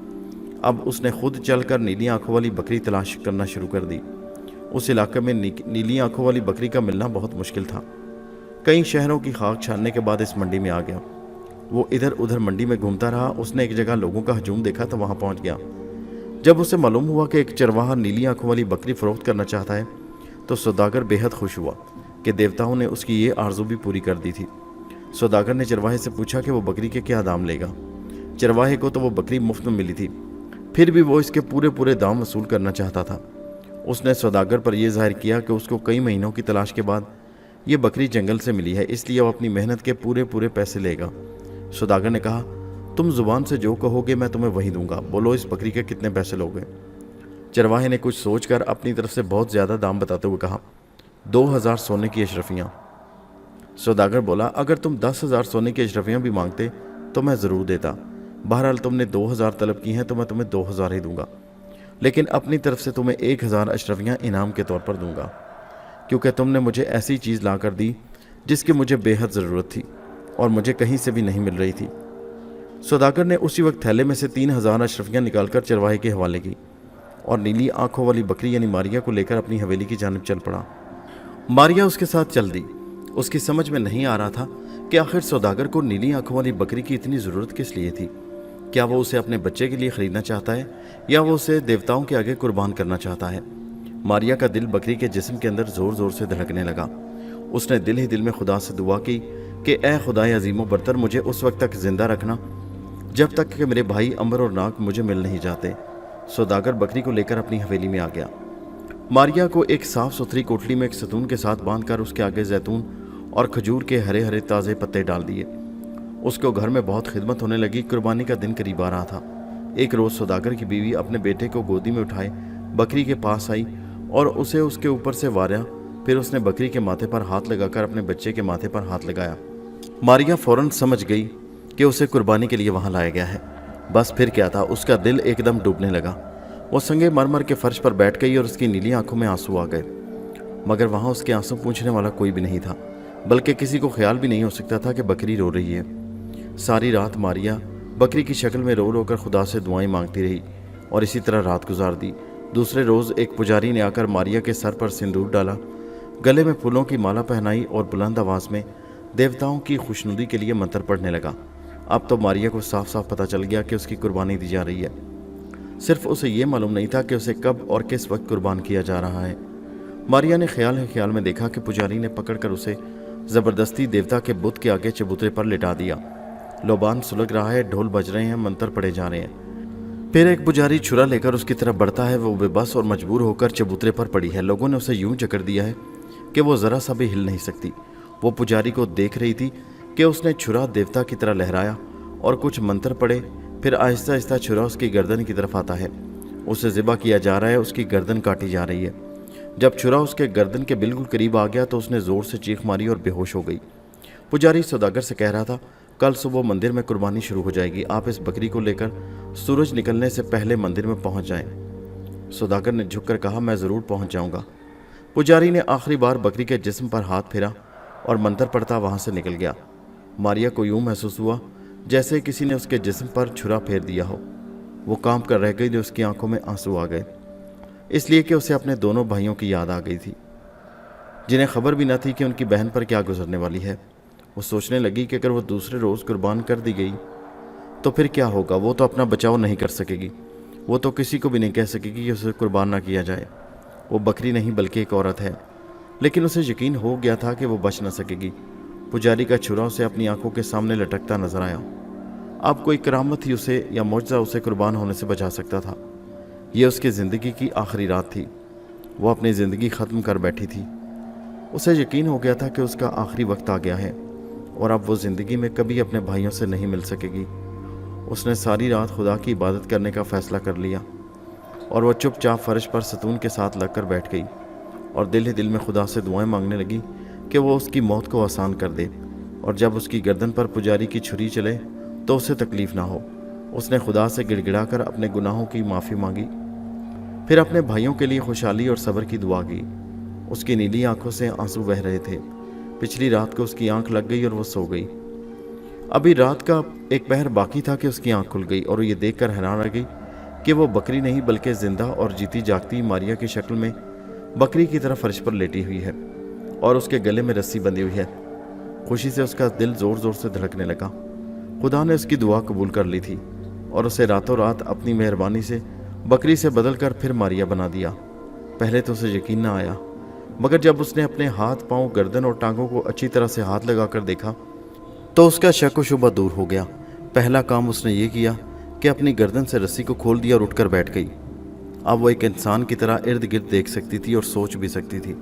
अब उसने खुद चलकर नीली आंखों वाली बकरी तलाश करना शुरू कर दी। उस इलाके में नीली आंखों वाली बकरी का मिलना बहुत मुश्किल था। कई शहरों की खाक छानने के बाद इस मंडी में आ गया। वो इधर उधर मंडी में घूमता रहा। उसने एक जगह लोगों का हजूम देखा तो वहां पहुंच गया। जब उसे मालूम हुआ कि एक चरवाहा नीली आंखों वाली बकरी फरोख्त करना चाहता है तो सौदागर बेहद खुश हुआ कि देवताओं ने उसकी ये आरजू भी पूरी कर दी थी। सौदागर ने चरवाहे से पूछा कि वो बकरी के क्या दाम लेगा। चरवाहे को तो वो बकरी मुफ्त में मिली थी, फिर भी वो इसके पूरे दाम वसूल करना चाहता था। उसने सौदागर पर यह जाहिर किया कि उसको कई महीनों की तलाश के बाद ये बकरी जंगल से मिली है, इसलिए वो अपनी मेहनत के पूरे पैसे लेगा। सौदागर ने कहा, तुम जुबान से जो कहोगे मैं तुम्हें वही दूंगा। बोलो इस बकरी के कितने पैसे लोगे? चरवाहे ने कुछ सोचकर अपनी तरफ से बहुत ज़्यादा दाम बताते हुए कहा, 2000 सोने की अशरफियाँ। सौदागर बोला, अगर तुम 10,000 सोने की अशरफियाँ भी मांगते तो मैं ज़रूर देता। बहरहाल तुमने 2000 तलब की हैं तो मैं तुम्हें 2000 ही दूंगा, लेकिन अपनी तरफ से तुम्हें 1000 अशरफियाँ इनाम के तौर पर दूंगा, क्योंकि तुमने मुझे ऐसी चीज़ ला कर दी जिसकी मुझे बेहद ज़रूरत थी और मुझे कहीं से भी नहीं मिल रही थी। सौदागर ने उसी वक्त थैले में से 3000 अशरफियाँ निकालकर चरवाहे के हवाले की। और नीली आंखों वाली बकरी यानी मारिया को लेकर अपनी हवेली की जानिब चल पड़ा। मारिया उसके साथ चल दी। उसकी समझ में नहीं आ रहा था कि आखिर सौदागर को नीली आंखों वाली बकरी की इतनी ज़रूरत किस लिए थी। क्या वो उसे अपने बच्चे के लिए ख़रीदना चाहता है या वो उसे देवताओं के आगे कुर्बान करना चाहता है। मारिया का दिल बकरी के जिस्म के अंदर ज़ोर ज़ोर से धड़कने लगा। उसने दिल ही दिल में खुदा से दुआ की कि ए खुदाए अजीमो बरतर, मुझे उस वक्त तक ज़िंदा रखना जब तक कि मेरे भाई अंबर और नाग मुझे मिल नहीं जाते। सौदागर बकरी को लेकर अपनी हवेली में आ गया। मारिया को एक साफ़ सुथरी कोठली में एक सतून के साथ बांधकर उसके आगे जैतून और खजूर के हरे हरे ताज़े पत्ते डाल दिए। उसको घर में बहुत खिदमत होने लगी। कुर्बानी का दिन करीब आ रहा था। एक रोज़ सौदागर की बीवी अपने बेटे को गोदी में उठाए बकरी के पास आई और उसे उसके ऊपर से वारा। फिर उसने बकरी के माथे पर हाथ लगाकर अपने बच्चे के माथे पर हाथ लगाया। मारिया फौरन समझ गई कि उसे कुर्बानी के लिए वहाँ लाया गया है। बस फिर क्या था, उसका दिल एकदम डूबने लगा। वो संगे मरमर के फर्श पर बैठ गई और उसकी नीली आंखों में आंसू आ गए। मगर वहाँ उसके आंसू पूछने वाला कोई भी नहीं था, बल्कि किसी को ख्याल भी नहीं हो सकता था कि बकरी रो रही है। सारी रात मारिया बकरी की शक्ल में रो रो कर खुदा से दुआएं मांगती रही और इसी तरह रात गुजार दी। दूसरे रोज़ एक पुजारी ने आकर मारिया के सर पर सिंदूर डाला, गले में फूलों की माला पहनाई और बुलंद आवाज़ में देवताओं की खुशनुदी के लिए मंत्र पढ़ने लगा। अब तो मारिया को साफ साफ पता चल गया कि उसकी कुर्बानी दी जा रही है। सिर्फ उसे ये मालूम नहीं था कि उसे कब और किस वक्त कुर्बान किया जा रहा है। मारिया ने ख्याल ही ख्याल में देखा कि पुजारी ने पकड़कर उसे ज़बरदस्ती देवता के बुत के आगे चबूतरे पर लिटा दिया। लोबान सुलग रहा है, ढोल बज रहे हैं, मंत्र पढ़े जा रहे हैं। फिर एक पुजारी छुरा लेकर उसकी तरफ बढ़ता है। वो बेबस और मजबूर होकर चबूतरे पर पड़ी है। लोगों ने उसे यूं जकड़ दिया है कि वो ज़रा सा भी हिल नहीं सकती। वो पुजारी को देख रही थी कि उसने छुरा देवता की तरह लहराया और कुछ मंत्र पढ़े। फिर आहिस्ता आहिस्ता छुरा उसकी गर्दन की तरफ आता है। उसे ज़िबा किया जा रहा है, उसकी गर्दन काटी जा रही है। जब छुरा उसके गर्दन के बिल्कुल करीब आ गया तो उसने ज़ोर से चीख मारी और बेहोश हो गई। पुजारी सौदागर से कह रहा था, कल सुबह मंदिर में कुर्बानी शुरू हो जाएगी। आप इस बकरी को लेकर सूरज निकलने से पहले मंदिर में पहुंच जाएं। सौदागर ने झुककर कहा, मैं ज़रूर पहुंच जाऊंगा। पुजारी ने आखिरी बार बकरी के जिस्म पर हाथ फेरा और मंत्र पढ़ता वहां से निकल गया। मारिया को यूं महसूस हुआ जैसे किसी ने उसके जिस्म पर छुरा फेर दिया हो। वो कांप कर रह गई तो उसकी आंखों में आंसू आ गए, इसलिए कि उसे अपने दोनों भाइयों की याद आ गई थी, जिन्हें खबर भी न थी कि उनकी बहन पर क्या गुजरने वाली है। वो सोचने लगी कि अगर वो दूसरे रोज़ कुर्बान कर दी गई तो फिर क्या होगा। वो तो अपना बचाव नहीं कर सकेगी। वो तो किसी को भी नहीं कह सकेगी कि उसे कुर्बान ना किया जाए। वो बकरी नहीं बल्कि एक औरत है। लेकिन उसे यकीन हो गया था कि वो बच न सकेगी। पुजारी का छुरा उसे अपनी आंखों के सामने लटकता नजर आया। अब कोई करामत ही उसे या मुआजिज़ा उसे कुर्बान होने से बचा सकता था। ये उसकी ज़िंदगी की आखिरी रात थी। वो अपनी ज़िंदगी ख़त्म कर बैठी थी। उसे यकीन हो गया था कि उसका आखिरी वक्त आ गया है और अब वो ज़िंदगी में कभी अपने भाइयों से नहीं मिल सकेगी। उसने सारी रात खुदा की इबादत करने का फ़ैसला कर लिया और वह चुपचाप फर्श पर सतून के साथ लगकर बैठ गई और दिल ही दिल में खुदा से दुआएं मांगने लगी कि वो उसकी मौत को आसान कर दे और जब उसकी गर्दन पर पुजारी की छुरी चले तो उसे तकलीफ़ ना हो। उसने खुदा से गिड़गिड़ा कर अपने गुनाहों की माफ़ी मांगी, फिर अपने भाइयों के लिए खुशहाली और सब्र की दुआ की। उसकी नीली आंखों से आंसू बह रहे थे। पिछली रात को उसकी आंख लग गई और वो सो गई। अभी रात का एक पहर बाकी था कि उसकी आंख खुल गई और ये देखकर हैरान रह गई कि वो बकरी नहीं बल्कि जिंदा और जीती जागती मारिया की शक्ल में बकरी की तरह फर्श पर लेटी हुई है और उसके गले में रस्सी बंधी हुई है। खुशी से उसका दिल ज़ोर ज़ोर से धड़कने लगा। खुदा ने उसकी दुआ कबूल कर ली थी और उसे रातों रात अपनी मेहरबानी से बकरी से बदल कर फिर मारिया बना दिया। पहले तो उसे यकीन ना आया, मगर जब उसने अपने हाथ पांव गर्दन और टांगों को अच्छी तरह से हाथ लगाकर देखा तो उसका शक व शुबा दूर हो गया। पहला काम उसने ये किया कि अपनी गर्दन से रस्सी को खोल दिया और उठकर बैठ गई। अब वो एक इंसान की तरह इर्द गिर्द देख सकती थी और सोच भी सकती थी।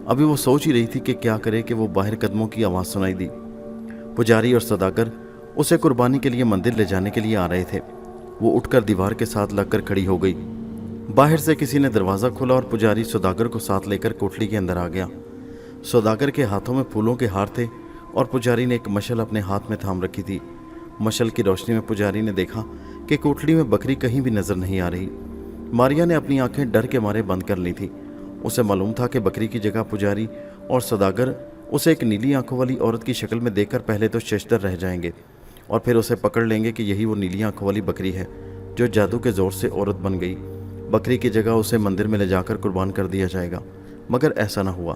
अभी वो सोच ही रही थी कि क्या करे कि वो बाहर कदमों की आवाज़ सुनाई दी। पुजारी और सौदागर उसे कुर्बानी के लिए मंदिर ले जाने के लिए आ रहे थे। वो उठकर दीवार के साथ लगकर खड़ी हो गई। बाहर से किसी ने दरवाज़ा खोला और पुजारी सौदागर को साथ लेकर कोठली के अंदर आ गया। सौदागर के हाथों में फूलों के हार थे और पुजारी ने एक मशल अपने हाथ में थाम रखी थी। मशल की रोशनी में पुजारी ने देखा कि कोठली में बकरी कहीं भी नजर नहीं आ रही। मारिया ने अपनी आंखें डर के मारे बंद कर ली थी। उसे मालूम था कि बकरी की जगह पुजारी और सौदागर उसे एक नीली आंखों वाली औरत की शक्ल में देखकर पहले तो शशदर रह जाएंगे और फिर उसे पकड़ लेंगे कि यही वो नीली आंखों वाली बकरी है जो जादू के ज़ोर से औरत बन गई बकरी की जगह उसे मंदिर में ले जाकर कुर्बान कर दिया जाएगा, मगर ऐसा न हुआ।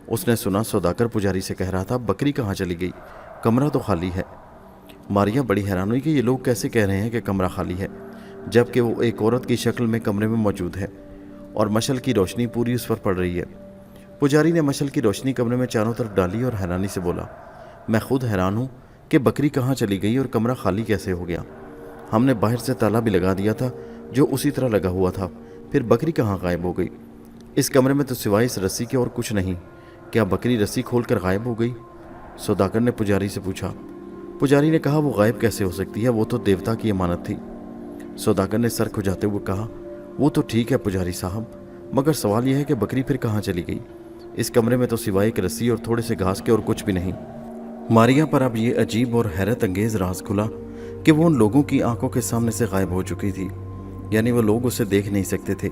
उसने सुना सौदागर पुजारी से कह रहा था, बकरी कहाँ चली गई, कमरा तो खाली है। मारिया बड़ी हैरान हुई कि ये लोग कैसे कह रहे हैं कि कमरा खाली है, जबकि वो एक औरत की शक्ल में कमरे में मौजूद है और मशल की रोशनी पूरी उस पर पड़ रही है। पुजारी ने मशल की रोशनी कमरे में चारों तरफ डाली और हैरानी से बोला, मैं खुद हैरान हूँ कि बकरी कहाँ चली गई और कमरा खाली कैसे हो गया। हमने बाहर से ताला भी लगा दिया था जो उसी तरह लगा हुआ था, फिर बकरी कहाँ गायब हो गई। इस कमरे में तो सिवाय इस रस्सी के और कुछ नहीं, क्या बकरी रस्सी खोल कर गायब हो गई? सौदागर ने पुजारी से पूछा। पुजारी ने कहा, वो गायब कैसे हो सकती है, वो तो देवता की अमानत थी। सौदागर ने सर खुजाते हुए कहा, वो तो ठीक है पुजारी साहब, मगर सवाल यह है कि बकरी फिर कहाँ चली गई। इस कमरे में तो सिवाय एक रस्सी और थोड़े से घास के और कुछ भी नहीं। मारिया पर अब ये अजीब और हैरत अंगेज राज खुला कि वो उन लोगों की आंखों के सामने से गायब हो चुकी थी, यानी वो लोग उसे देख नहीं सकते थे।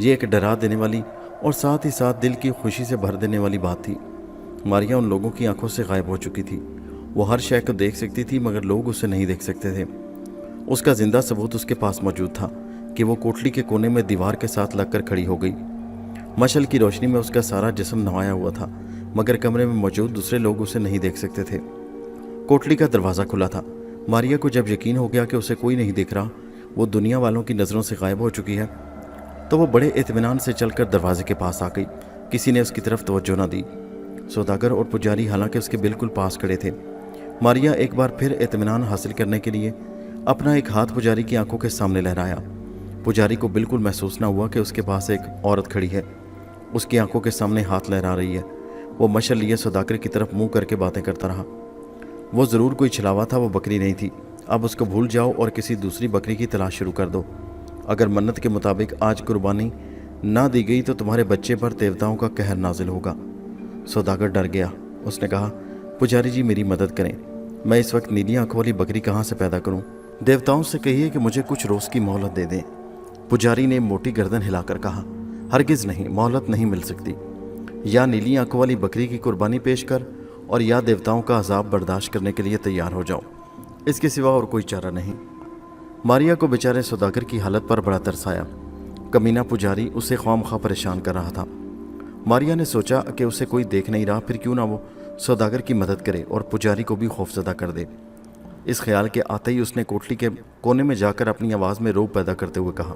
ये एक डरा देने वाली और साथ ही साथ दिल की खुशी से भर देने वाली बात थी। मारिया उन लोगों की आंखों से गायब हो चुकी थी। वो हर शय को देख सकती थी, मगर लोग उसे नहीं देख सकते थे। उसका जिंदा सबूत उसके पास मौजूद था कि वो कोठली के कोने में दीवार के साथ लगकर खड़ी हो गई। मशल की रोशनी में उसका सारा जिस्म नवाया हुआ था, मगर कमरे में मौजूद दूसरे लोग उसे नहीं देख सकते थे। कोठली का दरवाज़ा खुला था। मारिया को जब यकीन हो गया कि उसे कोई नहीं दिख रहा, वो दुनिया वालों की नज़रों से गायब हो चुकी है, तो वो बड़े इत्मीनान से चलकर दरवाजे के पास आ गई। किसी ने उसकी तरफ तवज्जो न दी। सौदागर और पुजारी हालांकि उसके बिल्कुल पास खड़े थे। मारिया एक बार फिर इत्मीनान हासिल करने के लिए अपना एक हाथ पुजारी की आंखों के सामने लहराया। पुजारी को बिल्कुल महसूस न हुआ कि उसके पास एक औरत खड़ी है, उसकी आंखों के सामने हाथ लहरा रही है। वो मशल लिए सौदागर की तरफ मुंह करके बातें करता रहा। वो ज़रूर कोई छलावा था, वो बकरी नहीं थी। अब उसको भूल जाओ और किसी दूसरी बकरी की तलाश शुरू कर दो। अगर मन्नत के मुताबिक आज कुर्बानी ना दी गई तो तुम्हारे बच्चे पर देवताओं का कहर नाजिल होगा। सौदागर डर गया। उसने कहा, पुजारी जी मेरी मदद करें, मैं इस वक्त नीली आंखों वाली बकरी कहाँ से पैदा करूं? देवताओं से कहिए कि मुझे कुछ रोज़ की मोहलत दे दें। पुजारी ने मोटी गर्दन हिलाकर कहा, हरगिज़ नहीं, मोहलत नहीं मिल सकती। या नीली आंखों वाली बकरी की कुर्बानी पेश कर और या देवताओं का अजाब बर्दाश्त करने के लिए तैयार हो जाओ, इसके सिवा और कोई चारा नहीं। मारिया को बेचारे सौदागर की हालत पर बड़ा तरस आया। कमीना पुजारी उसे ख्वामख्वाह परेशान कर रहा था। मारिया ने सोचा कि उसे कोई देख नहीं रहा, फिर क्यों ना वो सौदागर की मदद करे और पुजारी को भी खौफजदा कर दे। इस ख्याल के आते ही उसने कोठली के कोने में जाकर अपनी आवाज़ में रोब पैदा करते हुए कहा,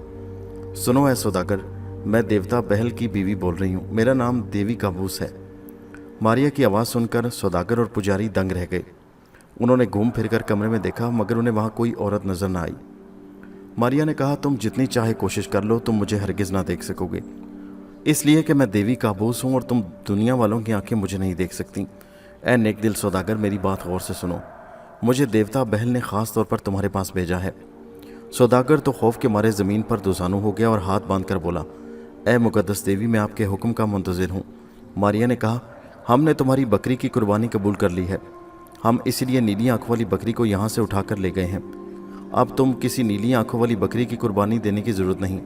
सुनो है सौदागर, मैं देवता बहल की बीवी बोल रही हूँ, मेरा नाम देवी काबूस है। मारिया की आवाज़ सुनकर सौदागर और पुजारी दंग रह गए। उन्होंने घूम फिर कर कमरे में देखा, मगर उन्हें वहाँ कोई औरत नजर न आई। मारिया ने कहा, तुम जितनी चाहे कोशिश कर लो, तुम मुझे हरगिज़ ना देख सकोगे, इसलिए कि मैं देवी काबूस हूँ और तुम दुनिया वालों की आंखें मुझे नहीं देख सकती। ऐ नेक दिल सौदागर, मेरी बात गौर से सुनो, मुझे देवता बहल ने ख़ास तौर पर तुम्हारे पास भेजा है। सौदागर तो खौफ के मारे ज़मीन पर दुजानू हो गया और हाथ बांध कर बोला, ऐ मुकद्दस देवी, मैं आपके हुक्म का मुंतज़िर हूँ। मारिया ने कहा, हमने तुम्हारी बकरी की कुर्बानी कबूल कर ली है। हम इसलिए नीली आंखों वाली बकरी को यहाँ से उठा कर ले गए हैं। अब तुम किसी नीली आंखों वाली बकरी की कुर्बानी देने की ज़रूरत नहीं।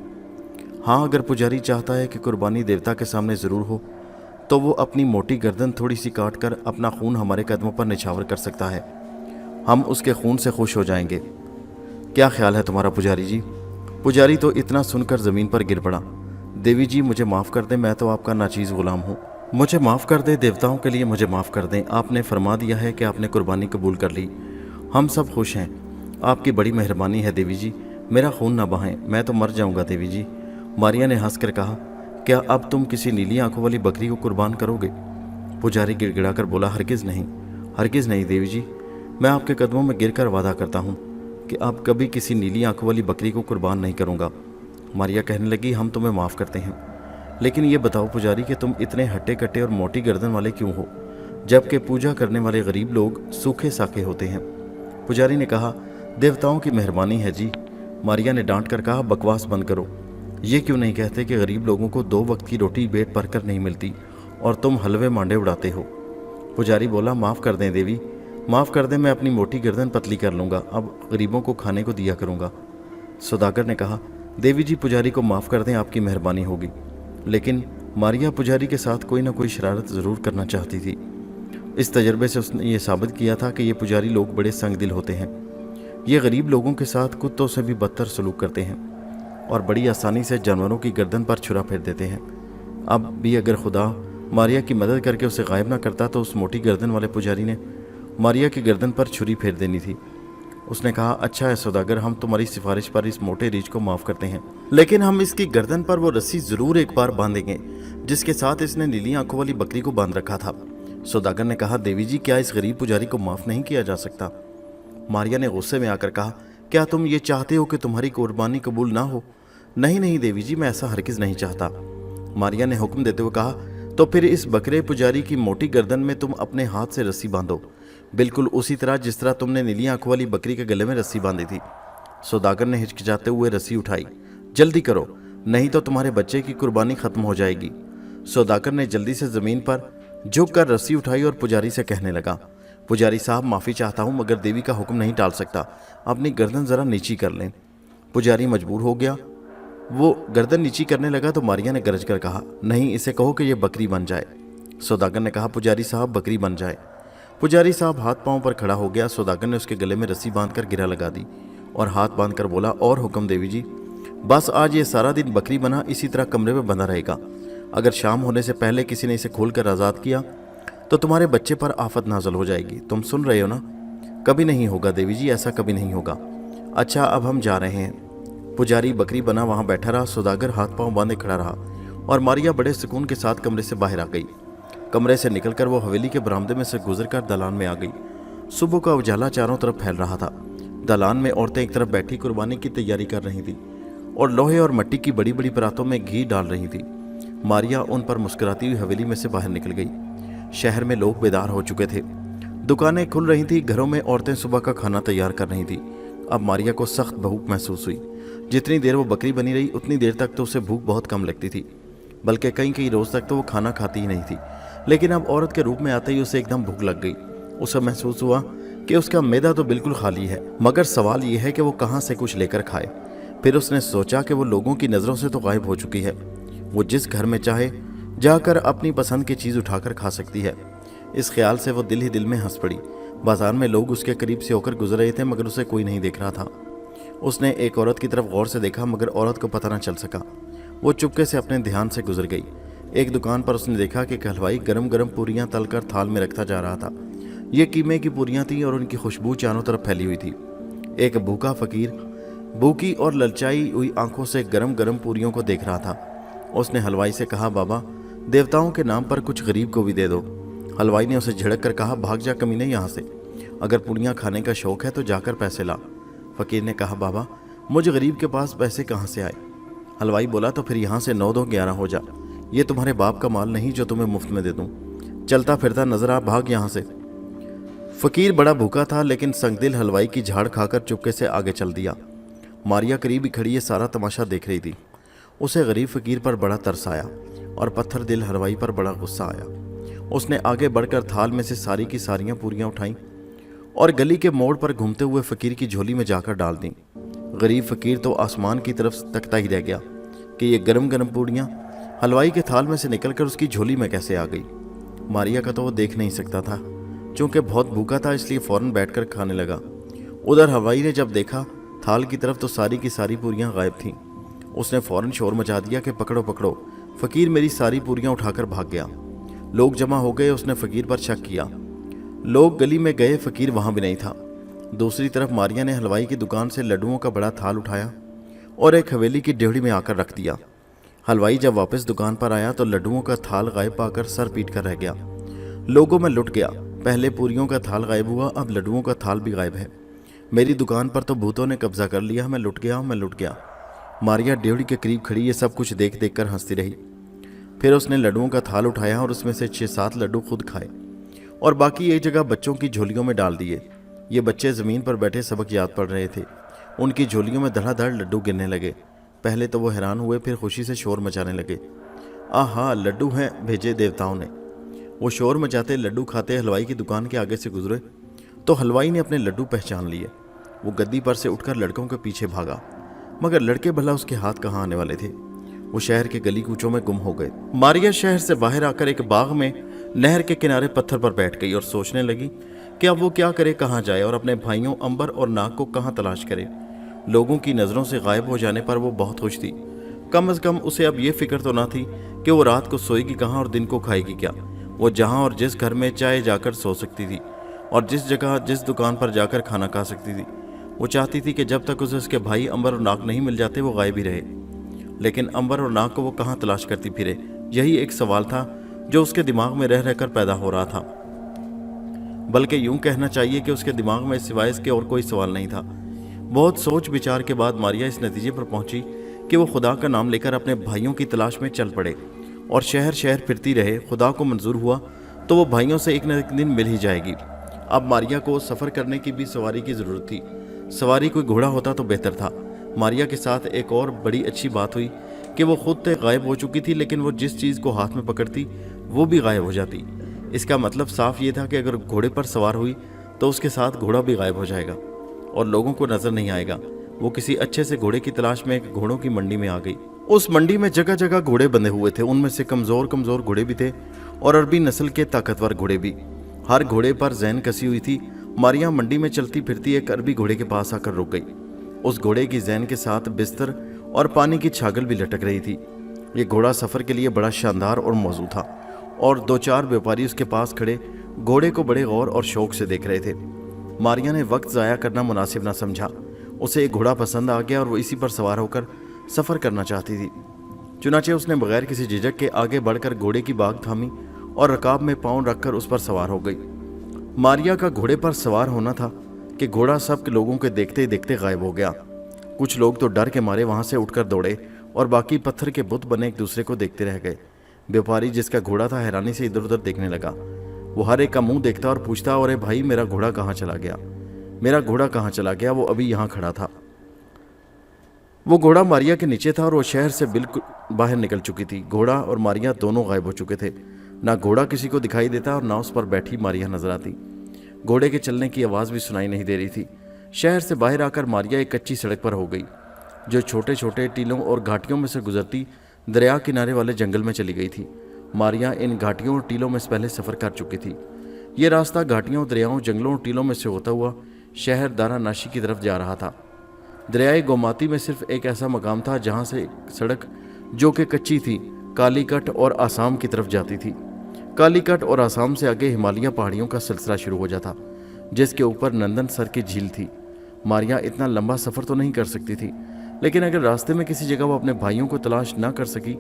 हाँ, अगर पुजारी चाहता है कि कुर्बानी देवता के सामने ज़रूर हो, तो वो अपनी मोटी गर्दन थोड़ी सी काट कर अपना खून हमारे कदमों पर निछावर कर सकता है। हम उसके खून से खुश हो जाएंगे। क्या ख्याल है तुम्हारा पुजारी जी? पुजारी तो इतना सुनकर ज़मीन पर गिर पड़ा। देवी जी, मुझे माफ़ कर दें, मैं तो आपका नाचीज़ ग़ुलाम हूँ। मुझे माफ़ कर दें, देवताओं के लिए मुझे माफ़ कर दें। आपने फरमा दिया है कि आपने कुर्बानी कबूल कर ली, हम सब खुश हैं। आपकी बड़ी मेहरबानी है देवी जी, मेरा खून ना बहाएं, मैं तो मर जाऊंगा देवी जी। मारिया ने हंसकर कहा, क्या अब तुम किसी नीली आंखों वाली बकरी को कुर्बान करोगे? पुजारी गिड़गिड़ाकर बोला, हरगिज़ नहीं, हरगिज़ नहीं देवी जी, मैं आपके कदमों में गिरकर वादा करता हूँ कि अब कभी किसी नीली आंखों वाली बकरी को कुर्बान नहीं करूँगा। मारिया कहने लगी, हम तुम्हें माफ़ करते हैं, लेकिन ये बताओ पुजारी कि तुम इतने हट्टे कट्टे और मोटी गर्दन वाले क्यों हो, जबकि पूजा करने वाले गरीब लोग सूखे साखे होते हैं? पुजारी ने कहा, देवताओं की मेहरबानी है जी। मारिया ने डांट कर कहा, बकवास बंद करो। ये क्यों नहीं कहते कि गरीब लोगों को 2 वक्त की रोटी पेट भर कर नहीं मिलती और तुम हलवे मांडे उड़ाते हो? पुजारी बोला, माफ़ कर दें देवी, माफ़ कर दें, मैं अपनी मोटी गर्दन पतली कर लूँगा, अब गरीबों को खाने को दिया करूँगा। सौदागर ने कहा, देवी जी, पुजारी को माफ़ कर दें, आपकी मेहरबानी होगी। लेकिन मारिया पुजारी के साथ कोई ना कोई शरारत ज़रूर करना चाहती थी। इस तजर्बे से उसने ये साबित किया था कि ये पुजारी लोग बड़े संग दिल होते हैं। ये गरीब लोगों के साथ कुत्तों से भी बदतर सलूक करते हैं। और बड़ी आसानी से जानवरों की गर्दन पर छुरा फेर देते हैं। अब भी अगर खुदा मारिया की मदद करके उसे गायब ना करता तो उस मोटी गर्दन वाले पुजारी ने मारिया की गर्दन पर छुरी फेर देनी थी। उसने कहा, अच्छा है सौदागर, हम तुम्हारी सिफारिश पर इस मोटे रीछ को माफ़ करते हैं, लेकिन हम इसकी गर्दन पर वो रस्सी ज़रूर एक बार बांधेंगे जिसके साथ इसने नीली आंखों वाली बकरी को बांध रखा था। सौदागर ने कहा, देवी जी, क्या इस गरीब पुजारी को माफ़ नहीं किया जा सकता? मारिया ने गुस्से में आकर कहा, क्या तुम ये चाहते हो कि तुम्हारी कुर्बानी कबूल ना हो? नहीं नहीं देवी जी, मैं ऐसा हरगिज़ नहीं चाहता। मारिया ने हुक्म देते हुए कहा, तो फिर इस बकरे पुजारी की मोटी गर्दन में तुम अपने हाथ से रस्सी बांधो, बिल्कुल उसी तरह जिस तरह तुमने नीली आंखों वाली बकरी के गले में रस्सी बांधी थी। सौदागर ने हिचकिचाते हुए रस्सी उठाई। जल्दी करो, नहीं तो तुम्हारे बच्चे की कुर्बानी खत्म हो जाएगी। सौदागर ने जल्दी से ज़मीन पर झुक कर रस्सी उठाई और पुजारी से कहने लगा, पुजारी साहब, माफ़ी चाहता हूँ मगर देवी का हुक्म नहीं टाल सकता, अपनी गर्दन ज़रा नीची कर लें। पुजारी मजबूर हो गया। वो गर्दन नीची करने लगा तो मारिया ने गरज कर कहा, नहीं, इसे कहो कि यह बकरी बन जाए। सौदागर ने कहा, पुजारी साहब, बकरी बन जाए। पुजारी साहब हाथ पांव पर खड़ा हो गया। सौदागर ने उसके गले में रस्सी बांधकर गिरा लगा दी और हाथ बांधकर बोला, और हुक्म देवी जी, बस आज ये सारा दिन बकरी बना इसी तरह कमरे में बंधा रहेगा। अगर शाम होने से पहले किसी ने इसे खोलकर आज़ाद किया तो तुम्हारे बच्चे पर आफत नाजल हो जाएगी। तुम सुन रहे हो ना? कभी नहीं होगा देवी जी, ऐसा कभी नहीं होगा। अच्छा, अब हम जा रहे हैं। पुजारी बकरी बना वहाँ बैठा रहा। सौदागर हाथ पांव बांधे खड़ा रहा और मारिया बड़े सुकून के साथ कमरे से बाहर आ गई। कमरे से निकलकर वो हवेली के बरामदे में से गुजरकर दलान में आ गई। सुबह का उजाला चारों तरफ फैल रहा था। दलान में औरतें एक तरफ बैठी कुर्बानी की तैयारी कर रही थी और लोहे और मिट्टी की बड़ी बड़ी परातों में घी डाल रही थी। मारिया उन पर मुस्कुराती हुई हवेली में से बाहर निकल गई। शहर में लोग बेदार हो चुके थे। दुकानें खुल रही थी। घरों में औरतें सुबह का खाना तैयार कर रही थी। अब मारिया को सख्त भूख महसूस हुई। जितनी देर वो बकरी बनी रही उतनी देर तक तो उसे भूख बहुत कम लगती थी, बल्कि कई कई रोज़ तक तो वो खाना खाती ही नहीं थी। लेकिन अब औरत के रूप में आते ही उसे एकदम भूख लग गई। उसे महसूस हुआ कि उसका मैदा तो बिल्कुल खाली है, मगर सवाल ये है कि वो कहाँ से कुछ लेकर खाए। फिर उसने सोचा कि वो लोगों की नज़रों से तो गायब हो चुकी है। वो जिस घर में चाहे जाकर अपनी पसंद की चीज़ उठाकर खा सकती है। इस ख्याल से वो दिल ही दिल में हंस पड़ी। बाजार में लोग उसके करीब से होकर गुजर रहे थे मगर उसे कोई नहीं देख रहा था। उसने एक औरत की तरफ गौर से देखा मगर औरत को पता न चल सका। वो चुपके से अपने ध्यान से गुजर गई। एक दुकान पर उसने देखा कि एक हलवाई गरम गरम पूरियां तलकर थाल में रखता जा रहा था। ये कीमे की पूरियां थीं और उनकी खुशबू चारों तरफ फैली हुई थी। एक भूखा फकीर भूखी और ललचाई हुई आंखों से गरम गरम पूरियों को देख रहा था। उसने हलवाई से कहा, बाबा, देवताओं के नाम पर कुछ गरीब को भी दे दो। हलवाई ने उसे झिड़क कर कहा, भाग जा कमीने यहाँ से। अगर पूरियां खाने का शौक है तो जाकर पैसे ला। फकीर ने कहा, बाबा, मुझे गरीब के पास पैसे कहाँ से आए? हलवाई बोला, तो फिर यहाँ से 9 2 11 हो जा। ये तुम्हारे बाप का माल नहीं जो तुम्हें मुफ्त में दे दूँ। चलता फिरता नजर आ, भाग यहाँ से। फकीर बड़ा भूखा था लेकिन संगदिल हलवाई की झाड़ खाकर चुपके से आगे चल दिया। मारिया करीब ही खड़ी ये सारा तमाशा देख रही थी। उसे गरीब फकीर पर बड़ा तरस आया और पत्थर दिल हलवाई पर बड़ा गुस्सा आया। उसने आगे बढ़कर थाल में से सारी की सारियां पूरियां उठाईं और गली के मोड़ पर घूमते हुए फकीर की झोली में जाकर डाल दी। गरीब फकीर तो आसमान की तरफ तकता ही रह गया कि ये गरम गरम पूरियां हलवाई के थाल में से निकलकर उसकी झोली में कैसे आ गई। मारिया का तो वो देख नहीं सकता था, चूंकि बहुत भूखा था इसलिए फौरन बैठकर खाने लगा। उधर हलवाई ने जब देखा थाल की तरफ तो सारी की सारी पूरियां गायब थीं। उसने फौरन शोर मचा दिया कि पकड़ो पकड़ो, फकीर मेरी सारी पूरियां उठाकर भाग गया। लोग जमा हो गए। उसने फकीर पर शक किया। लोग गली में गए, फकीर वहां भी नहीं था। दूसरी तरफ मारिया ने हलवाई की दुकान से लड्डुओं का बड़ा थाल उठाया और एक हवेली की डेहड़ी में आकर रख दिया। हलवाई जब वापस दुकान पर आया तो लड्डुओं का थाल गायब पाकर सर पीट कर रह गया। लोगों में लुट गया। पहले पूरियों का थाल गायब हुआ, अब लड्डुओं का थाल भी गायब है। मेरी दुकान पर तो भूतों ने कब्जा कर लिया। मैं लुट गया हूँ, मैं लुट गया। मारिया डेहड़ी के करीब खड़ी ये सब कुछ देख देख कर हंसती रही। फिर उसने लड्डुओं का थाल उठाया और उसमें से 6-7 लड्डू खुद खाए और बाकी एक जगह बच्चों की झोलियों में डाल दिए। ये बच्चे ज़मीन पर बैठे सबक याद पढ़ रहे थे। उनकी झोलियों में धड़ाधड़ लड्डू गिरने लगे। पहले तो वो हैरान हुए, फिर खुशी से शोर मचाने लगे। आहा, लड्डू हैं भेजे देवताओं ने। वो शोर मचाते लड्डू खाते हलवाई की दुकान के आगे से गुजरे तो हलवाई ने अपने लड्डू पहचान लिए। वो गद्दी पर से उठकर लड़कों के पीछे भागा, मगर लड़के भला उसके हाथ कहाँ आने वाले थे। वो शहर के गली कूचों में गुम हो गए। मारिया शहर से बाहर आकर एक बाग में नहर के किनारे पत्थर पर बैठ गई और सोचने लगी कि अब वो क्या करे, कहाँ जाए और अपने भाइयों अंबर और नाग को कहाँ तलाश करे। लोगों की नज़रों से गायब हो जाने पर वो बहुत खुश थी। कम अज़ कम उसे अब ये फिक्र तो ना थी कि वो रात को सोएगी कहाँ और दिन को खाएगी क्या। वो जहाँ और जिस घर में चाहे जाकर सो सकती थी और जिस जगह जिस दुकान पर जाकर खाना खा सकती थी। वो चाहती थी कि जब तक उसे उसके भाई अंबर और नाग नहीं मिल जाते वो गायब ही रहे। लेकिन अंबर और नाग को वो कहाँ तलाश करती फिरे, यही एक सवाल था जो उसके दिमाग में रह रहकर पैदा हो रहा था। बल्कि यूं कहना चाहिए कि उसके दिमाग में सिवाय इसके और कोई सवाल नहीं था। बहुत सोच विचार के बाद मारिया इस नतीजे पर पहुंची कि वो खुदा का नाम लेकर अपने भाइयों की तलाश में चल पड़े और शहर शहर फिरती रहे। खुदा को मंजूर हुआ तो वो भाइयों से एक न एक दिन मिल ही जाएगी। अब मारिया को सफ़र करने की भी सवारी की ज़रूरत थी। सवारी कोई घोड़ा होता तो बेहतर था। मारिया के साथ एक और बड़ी अच्छी बात हुई कि वो खुद तो गायब हो चुकी थी, लेकिन वो जिस चीज़ को हाथ में पकड़ती वो भी गायब हो जाती। इसका मतलब साफ ये था कि अगर घोड़े पर सवार हुई तो उसके साथ घोड़ा भी गायब हो जाएगा और लोगों को नजर नहीं आएगा। वो किसी अच्छे से घोड़े की तलाश में एक घोड़ों की मंडी में आ गई। उस मंडी में जगह जगह घोड़े बंधे हुए थे। उनमें से कमजोर कमजोर घोड़े भी थे और अरबी नस्ल के ताकतवर घोड़े भी। हर घोड़े पर जैन कसी हुई थी। मारिया मंडी में चलती फिरती एक अरबी घोड़े के पास आकर रुक गई। उस घोड़े की जैन के साथ बिस्तर और पानी की छागल भी लटक रही थी। ये घोड़ा सफ़र के लिए बड़ा शानदार और मौजू था और दो चार व्यापारी उसके पास खड़े घोड़े को बड़े गौर और शौक से देख रहे थे। मारिया ने वक्त ज़ाया करना मुनासिब ना समझा। उसे एक घोड़ा पसंद आ गया और वो इसी पर सवार होकर सफ़र करना चाहती थी। चुनाचे उसने बगैर किसी झिझक के आगे बढ़कर घोड़े की बाग थामी और रकाब में पाँव रखकर उस पर सवार हो गई। मारिया का घोड़े पर सवार होना था कि घोड़ा सब लोगों के देखते ही देखते गायब हो गया। कुछ लोग तो डर के मारे वहाँ से उठकर दौड़े और बाकी पत्थर के बुत बने एक दूसरे को देखते रह गए। व्यापारी जिसका घोड़ा था हैरानी से इधर उधर देखने लगा। वो हर एक का मुंह देखता और पूछता, अरे भाई मेरा घोड़ा कहाँ चला गया, मेरा घोड़ा कहाँ चला गया। वो अभी यहाँ खड़ा था। वो घोड़ा मारिया के नीचे था और वो शहर से बिल्कुल बाहर निकल चुकी थी। घोड़ा और मारिया दोनों गायब हो चुके थे। ना घोड़ा किसी को दिखाई देता और ना उस पर बैठी मारिया नजर आती। घोड़े के चलने की आवाज़ भी सुनाई नहीं दे रही थी। शहर से बाहर आकर मारिया एक कच्ची सड़क पर हो गई जो छोटे छोटे टीलों और घाटियों में से गुजरती दरिया किनारे वाले जंगल में चली गई थी। मारिया इन घाटियों और टीलों में पहले सफ़र कर चुकी थी। ये रास्ता घाटियों, दरियाओं, जंगलों और टीलों में से होता हुआ शहर दारा नाशी की तरफ जा रहा था। दरियाई गोमाती में सिर्फ एक ऐसा मकाम था जहाँ से सड़क जो कि कच्ची थी कालीकट और आसाम की तरफ जाती थी। कालीकट और आसाम से आगे हिमालय पहाड़ियों का सिलसिला शुरू हो जाता जिसके ऊपर नंदन सर की झील थी। मारिया इतना लंबा सफ़र तो नहीं कर सकती थी, लेकिन अगर रास्ते में किसी जगह वो अपने भाइयों को तलाश ना कर सकी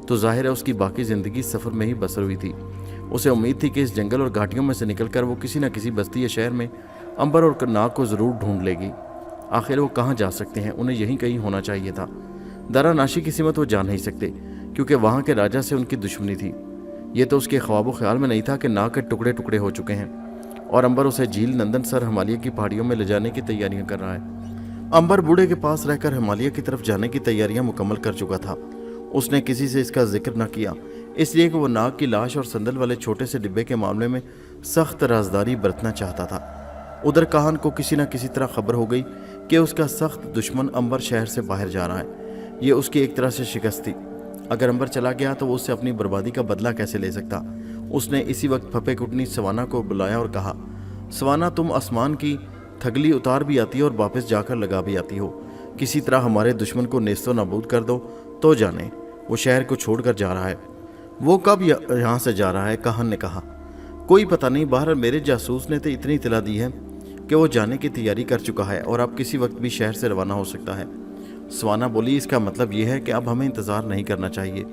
तो जाहिर है उसकी बाकी ज़िंदगी सफ़र में ही बसर हुई थी। उसे उम्मीद थी कि इस जंगल और घाटियों में से निकलकर वो किसी न किसी बस्ती या शहर में अंबर और नाग को ज़रूर ढूंढ लेगी। आखिर वो कहाँ जा सकते हैं, उन्हें यहीं कहीं होना चाहिए था। दारा नाशी की सिमत वो जा नहीं सकते क्योंकि वहाँ के राजा से उनकी दुश्मनी थी। ये तो उसके ख्वाबो ख्याल में नहीं था कि नाग के टुकड़े टुकड़े हो चुके हैं और अंबर उसे झील नंदन सर हिमालय की पहाड़ियों में ले जाने की तैयारियां कर रहा है। अंबर बूढ़े के पास रहकर हिमालय की तरफ जाने की तैयारियां मुकम्मल कर चुका था। उसने किसी से इसका जिक्र न किया, इसलिए कि वो नाग की लाश और संदल वाले छोटे से डिब्बे के मामले में सख्त राजदारी बरतना चाहता था। उधर काहन को किसी न किसी तरह खबर हो गई कि उसका सख्त दुश्मन अंबर शहर से बाहर जा रहा है। ये उसकी एक तरह से शिकस्त थी। अगर अंबर चला गया तो वो उससे अपनी बर्बादी का बदला कैसे ले सकता। उसने इसी वक्त फपे कुटनी सवाना को बुलाया और कहा, सवाना तुम आसमान की थगली उतार भी आती हो और वापस जाकर लगा भी आती हो। किसी तरह हमारे दुश्मन को नेस्तो नाबूद कर दो तो जाने। वो शहर को छोड़कर जा रहा है। वो कब यहाँ से जा रहा है? काहन ने कहा, कोई पता नहीं। बाहर मेरे जासूस ने तो इतनी इतला दी है कि वो जाने की तैयारी कर चुका है और अब किसी वक्त भी शहर से रवाना हो सकता है। सवाना बोली, इसका मतलब ये है कि अब हमें इंतज़ार नहीं करना चाहिए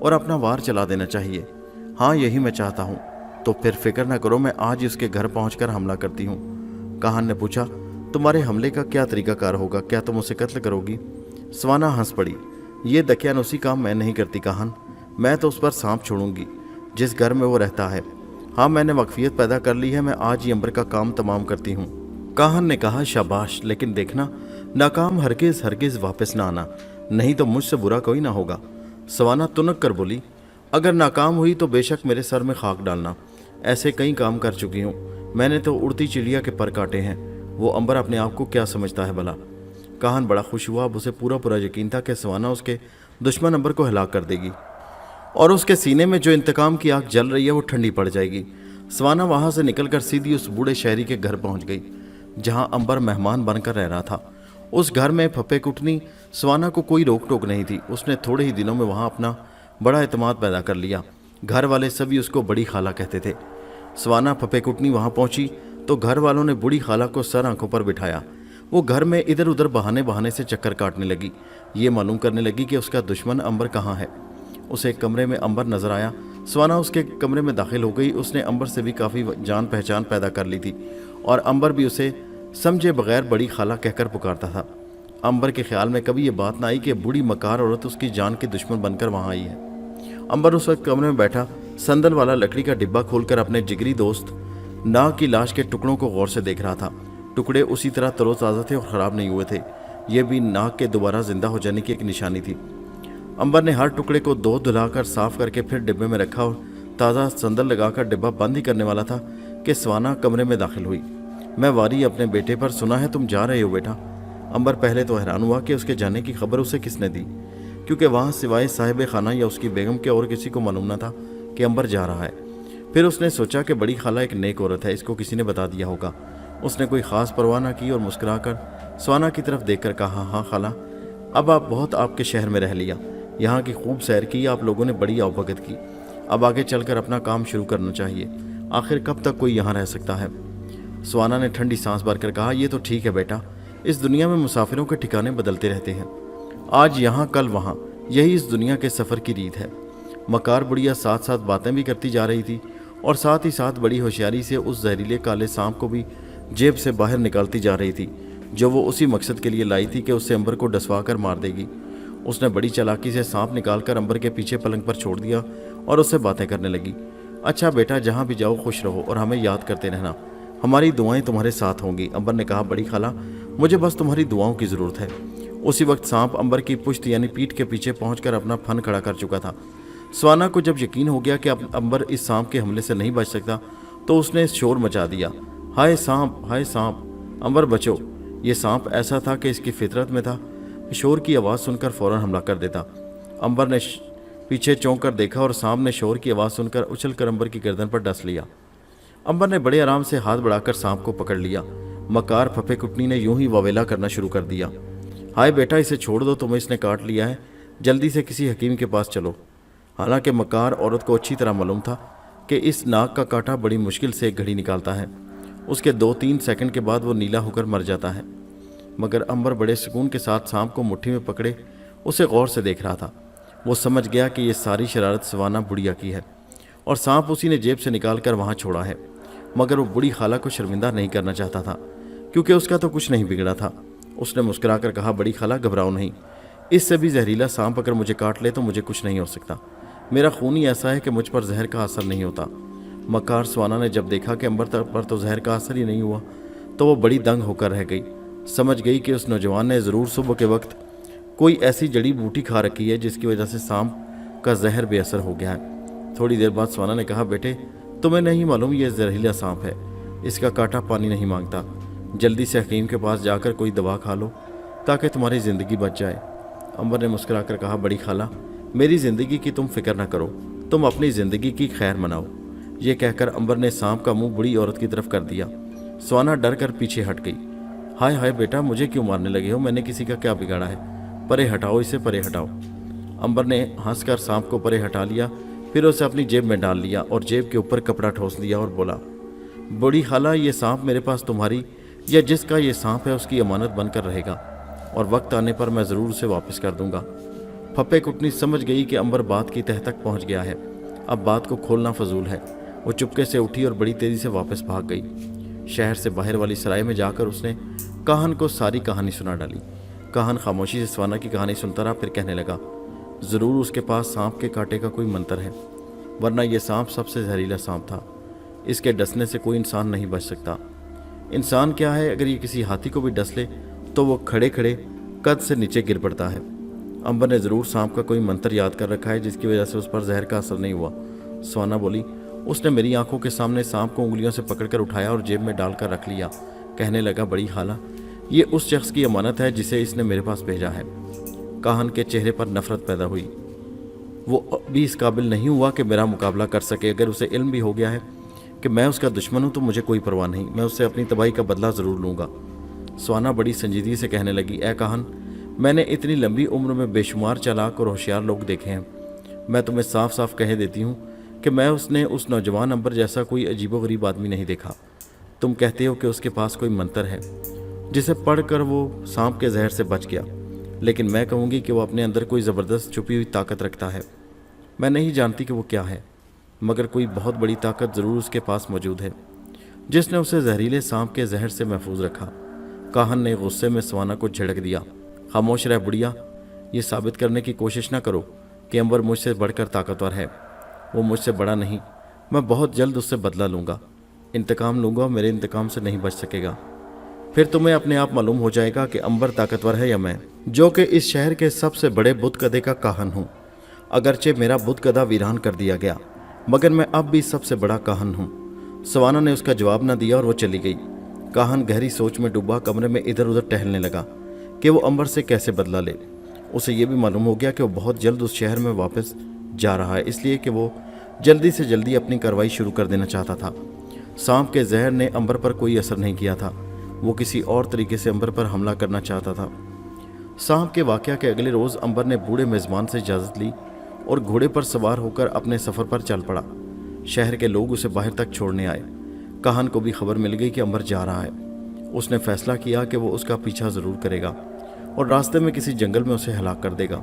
और अपना वार चला देना चाहिए। हाँ, यही मैं चाहता हूँ। तो फिर फिक्र ना करो, मैं आज ही उसके घर पहुँचकर हमला करती हूँ। काहन ने पूछा, तुम्हारे हमले का क्या तरीकाकार होगा? क्या तुम उसे कत्ल करोगी? सवाना हंस पड़ी, ये दकियानुसी काम मैं नहीं करती काहन। मैं तो उस पर सांप छोड़ूंगी जिस घर में वो रहता है। हाँ, मैंने वक्फियत पैदा कर ली है। मैं आज ही अंबर का काम तमाम करती हूँ। काहन ने कहा, शाबाश, लेकिन देखना नाकाम हरगिज़ हरगिज़ वापस ना आना, नहीं तो मुझसे बुरा कोई ना होगा। सवाना तुनक कर बोली, अगर नाकाम हुई तो बेशक मेरे सर में खाक डालना। ऐसे कई काम कर चुकी हूँ। मैंने तो उड़ती चिड़िया के पर काटे हैं। वो अंबर अपने आप को क्या समझता है भला? काहन बड़ा खुश हुआ। अब उसे पूरा यकीन था कि सवाना उसके दुश्मन अंबर को हिलाक कर देगी और उसके सीने में जो इंतकाम की आग जल रही है वो ठंडी पड़ जाएगी। सवाना वहाँ से निकलकर सीधी उस बूढ़े शहरी के घर पहुँच गई जहाँ अंबर मेहमान बनकर रह रहा था उस घर में फप्पे कुटनी स्वाना को कोई रोक टोक नहीं थी। उसने थोड़े ही दिनों में वहाँ अपना बड़ा एतमाद पैदा कर लिया। घर वाले सभी उसको बड़ी खाला कहते थे। स्वाना फप्पे कुटनी वहाँ पहुँची तो घर वालों ने बूढ़ी खाला को सर आंखों पर बिठाया। वो घर में इधर उधर बहाने बहाने से चक्कर काटने लगी। ये मालूम करने लगी कि उसका दुश्मन अंबर कहाँ है। उसे एक कमरे में अंबर नजर आया। स्वाना उसके कमरे में दाखिल हो गई। उसने अंबर से भी काफ़ी जान पहचान पैदा कर ली थी और अंबर भी उसे समझे बगैर बड़ी खाला कहकर पुकारता था। अंबर के ख्याल में कभी ये बात ना आई कि बूढ़ी मकार औरत उसकी जान की दुश्मन बनकर वहाँ आई है। अंबर उस वक्त कमरे में बैठा संदल वाला लकड़ी का डिब्बा खोलकर अपने जिगरी दोस्त नाग की लाश के टुकड़ों को गौर से देख रहा था। टुकड़े उसी तरह तरोताज़ा थे और ख़राब नहीं हुए थे। ये भी नाग के दोबारा जिंदा हो जाने की एक निशानी थी। अंबर ने हर टुकड़े को धो धुलाकर साफ करके फिर डिब्बे में रखा और ताज़ा संदल लगाकर डिब्बा बंद ही करने वाला था कि स्वाना कमरे में दाखिल हुई। मैं वारी अपने बेटे पर, सुना है तुम जा रहे हो बेटा। अंबर पहले तो हैरान हुआ कि उसके जाने की खबर उसे किसने दी, क्योंकि वहाँ सिवाय साहिब खाना या उसकी बेगम के और किसी को मालूम न था कि अंबर जा रहा है। फिर उसने सोचा कि बड़ी खाला एक नेक औरत है, इसको किसी ने बता दिया होगा। उसने कोई ख़ास परवाह न की और मुस्कुराकर स्वाना की तरफ देखकर कहा, हाँ खाला, अब आप बहुत आपके शहर में रह लिया, यहाँ की खूब सैर की, आप लोगों ने बड़ी आवभगत की। अब आगे चलकर अपना काम शुरू करना चाहिए। आखिर कब तक कोई यहाँ रह सकता है। स्वाना ने ठंडी सांस भरकर कहा, ये तो ठीक है बेटा, इस दुनिया में मुसाफिरों के ठिकाने बदलते रहते हैं, आज यहाँ कल वहाँ, यही इस दुनिया के सफ़र की रीत है। मकार बुढ़िया साथ साथ बातें भी करती जा रही थी और साथ ही साथ बड़ी होशियारी से उस जहरीले काले सांप को भी जेब से बाहर निकालती जा रही थी, जो वो उसी मकसद के लिए लाई थी कि उससे अंबर को डसवा कर मार देगी। उसने बड़ी चालाकी से सांप निकालकर अंबर के पीछे पलंग पर छोड़ दिया और उससे बातें करने लगी। अच्छा बेटा, जहाँ भी जाओ खुश रहो और हमें याद करते रहना, हमारी दुआएं तुम्हारे साथ होंगी। अंबर ने कहा, बड़ी खाला, मुझे बस तुम्हारी दुआओं की ज़रूरत है। उसी वक्त सांप अंबर की पुश्त यानी पीठ के पीछे पहुंचकर अपना फन खड़ा कर चुका था। स्वाना को जब यकीन हो गया कि अब अंबर इस सांप के हमले से नहीं बच सकता तो उसने शोर मचा दिया, हाय सांप, हाय सांप, अंबर बचो। ये सांप ऐसा था कि इसकी फितरत में था शोर की आवाज़ सुनकर फ़ौरन हमला कर देता। अंबर ने पीछे चौंक कर देखा और सांप ने शोर की आवाज़ सुनकर उछलकर अंबर की गर्दन पर डस लिया। अंबर ने बड़े आराम से हाथ बढ़ाकर सांप को पकड़ लिया। मकार फफे कुटनी ने यूं ही वावेला करना शुरू कर दिया, हाय बेटा, इसे छोड़ दो, तुम्हें इसने काट लिया है, जल्दी से किसी हकीम के पास चलो। हालांकि मकार औरत को अच्छी तरह मालूम था कि इस नाग का कांटा बड़ी मुश्किल से एक घड़ी निकालता है, उसके 2-3 सेकंड के बाद वो नीला होकर मर जाता है। मगर अंबर बड़े सुकून के साथ सांप को मुट्ठी में पकड़े उसे गौर से देख रहा था। वो समझ गया कि ये सारी शरारत स्वाना बुढ़िया की है और सांप उसी ने जेब से निकाल कर वहाँ छोड़ा है। मगर वो बूढ़ी खाला को शर्मिंदा नहीं करना चाहता था, क्योंकि उसका तो कुछ नहीं बिगड़ा था। उसने मुस्कुराकर कहा, बड़ी खाला घबराओ नहीं, इससे भी जहरीला सांप अगर मुझे काट ले तो मुझे कुछ नहीं हो सकता, मेरा खून ही ऐसा है कि मुझ पर जहर का असर नहीं होता। मकार स्वाना ने जब देखा कि अंबर पर तो जहर का असर ही नहीं हुआ तो वो बड़ी दंग होकर रह गई। समझ गई कि उस नौजवान ने ज़रूर सुबह के वक्त कोई ऐसी जड़ी बूटी खा रखी है जिसकी वजह से सांप का जहर बेअसर हो गया है। थोड़ी देर बाद स्वाना ने कहा, बेटे, तुम्हें नहीं मालूम ये जहरीला सांप है, इसका कांटा पानी नहीं मांगता, जल्दी से हकीम के पास जाकर कोई दवा खा लो ताकि तुम्हारी ज़िंदगी बच जाए। अंबर ने मुस्कुराकर कहा, बड़ी खाला, मेरी ज़िंदगी की तुम फिक्र ना करो, तुम अपनी ज़िंदगी की खैर मनाओ। ये कहकर अंबर ने सांप का मुंह बूढ़ी औरत की तरफ कर दिया। स्वाना डर कर पीछे हट गई। हाय हाय बेटा, मुझे क्यों मारने लगे हो, मैंने किसी का क्या बिगाड़ा है, परे हटाओ इसे, परे हटाओ। अंबर ने हंसकर सांप को परे हटा लिया, फिर उसे अपनी जेब में डाल लिया और जेब के ऊपर कपड़ा ठोस दिया और बोला, बड़ी खाला, ये सांप मेरे पास तुम्हारी या जिसका ये सांप है उसकी अमानत बनकर रहेगा और वक्त आने पर मैं ज़रूर उसे वापस कर दूंगा। फप्पे कुटनी समझ गई कि अंबर बात की तह तक पहुंच गया है, अब बात को खोलना फजूल है। वो चुपके से उठी और बड़ी तेज़ी से वापस भाग गई। शहर से बाहर वाली सराय में जाकर उसने काहन को सारी कहानी सुना डाली। काहन खामोशी से स्वाना की कहानी सुनता रहा, फिर कहने लगा, ज़रूर उसके पास सांप के कांटे का कोई मंत्र है, वरना यह सांप सबसे जहरीला सांप था, इसके डसने से कोई इंसान नहीं बच सकता। इंसान क्या है, अगर ये किसी हाथी को भी डस ले तो वो खड़े खड़े कद से नीचे गिर पड़ता है। अंबर ने ज़रूर सांप का कोई मंत्र याद कर रखा है जिसकी वजह से उस पर जहर का असर नहीं हुआ। स्वाना बोली, उसने मेरी आंखों के सामने सांप को उंगलियों से पकड़कर उठाया और जेब में डालकर रख लिया। कहने लगा, बड़ी खाला, ये उस शख्स की अमानत है जिसे इसने मेरे पास भेजा है। काहन के चेहरे पर नफरत पैदा हुई। वो भी इस काबिल नहीं हुआ कि मेरा मुकाबला कर सके। अगर उसे इल्म भी हो गया है कि मैं उसका दुश्मन हूँ तो मुझे कोई परवाह नहीं, मैं उससे अपनी तबाही का बदला ज़रूर लूँगा। सवाना बड़ी संजीदगी से कहने लगी, ए काहन, मैंने इतनी लंबी उम्र में बेशुमार चालाक और होशियार लोग देखे हैं। मैं तुम्हें साफ साफ कह देती हूँ कि मैं उस नौजवान अंबर जैसा कोई अजीबोगरीब आदमी नहीं देखा। तुम कहते हो कि उसके पास कोई मंत्र है जिसे पढ़कर वो सांप के जहर से बच गया, लेकिन मैं कहूँगी कि वो अपने अंदर कोई ज़बरदस्त छुपी हुई ताकत रखता है। मैं नहीं जानती कि वो क्या है, मगर कोई बहुत बड़ी ताकत ज़रूर उसके पास मौजूद है जिसने उसे जहरीले सांप के जहर से महफूज रखा। काहन ने गुस्से में सवाना को झिड़क दिया, खामोश रह बुढ़िया, ये साबित करने की कोशिश ना करो कि अंबर मुझसे बढ़कर ताकतवर है। वो मुझसे बड़ा नहीं, मैं बहुत जल्द उससे बदला लूँगा, इंतकाम लूँगा, मेरे इंतकाम से नहीं बच सकेगा। फिर तुम्हें अपने आप मालूम हो जाएगा कि अंबर ताकतवर है या मैं, जो कि इस शहर के सबसे बड़े बुत गधे का काहन हूँ। अगरचे मेरा बुत गधा वीरान कर दिया गया, मगर मैं अब भी सबसे बड़ा काहन हूँ। सवाना ने उसका जवाब न दिया और वो चली गई। काहन गहरी सोच में डूबा कमरे में इधर उधर टहलने लगा कि वो अंबर से कैसे बदला ले। उसे ये भी मालूम हो गया कि वो बहुत जल्द उस शहर में वापस जा रहा है, इसलिए कि वो जल्दी से जल्दी अपनी कार्रवाई शुरू कर देना चाहता था। सांप के जहर ने अंबर पर कोई असर नहीं किया था, वो किसी और तरीके से अंबर पर हमला करना चाहता था। सांप के वाक़या के अगले रोज़ अंबर ने बूढ़े मेज़बान से इजाज़त ली और घोड़े पर सवार होकर अपने सफ़र पर चल पड़ा। शहर के लोग उसे बाहर तक छोड़ने आए। काहन को भी खबर मिल गई कि अंबर जा रहा है। उसने फैसला किया कि वो उसका पीछा ज़रूर करेगा और रास्ते में किसी जंगल में उसे हलाक कर देगा।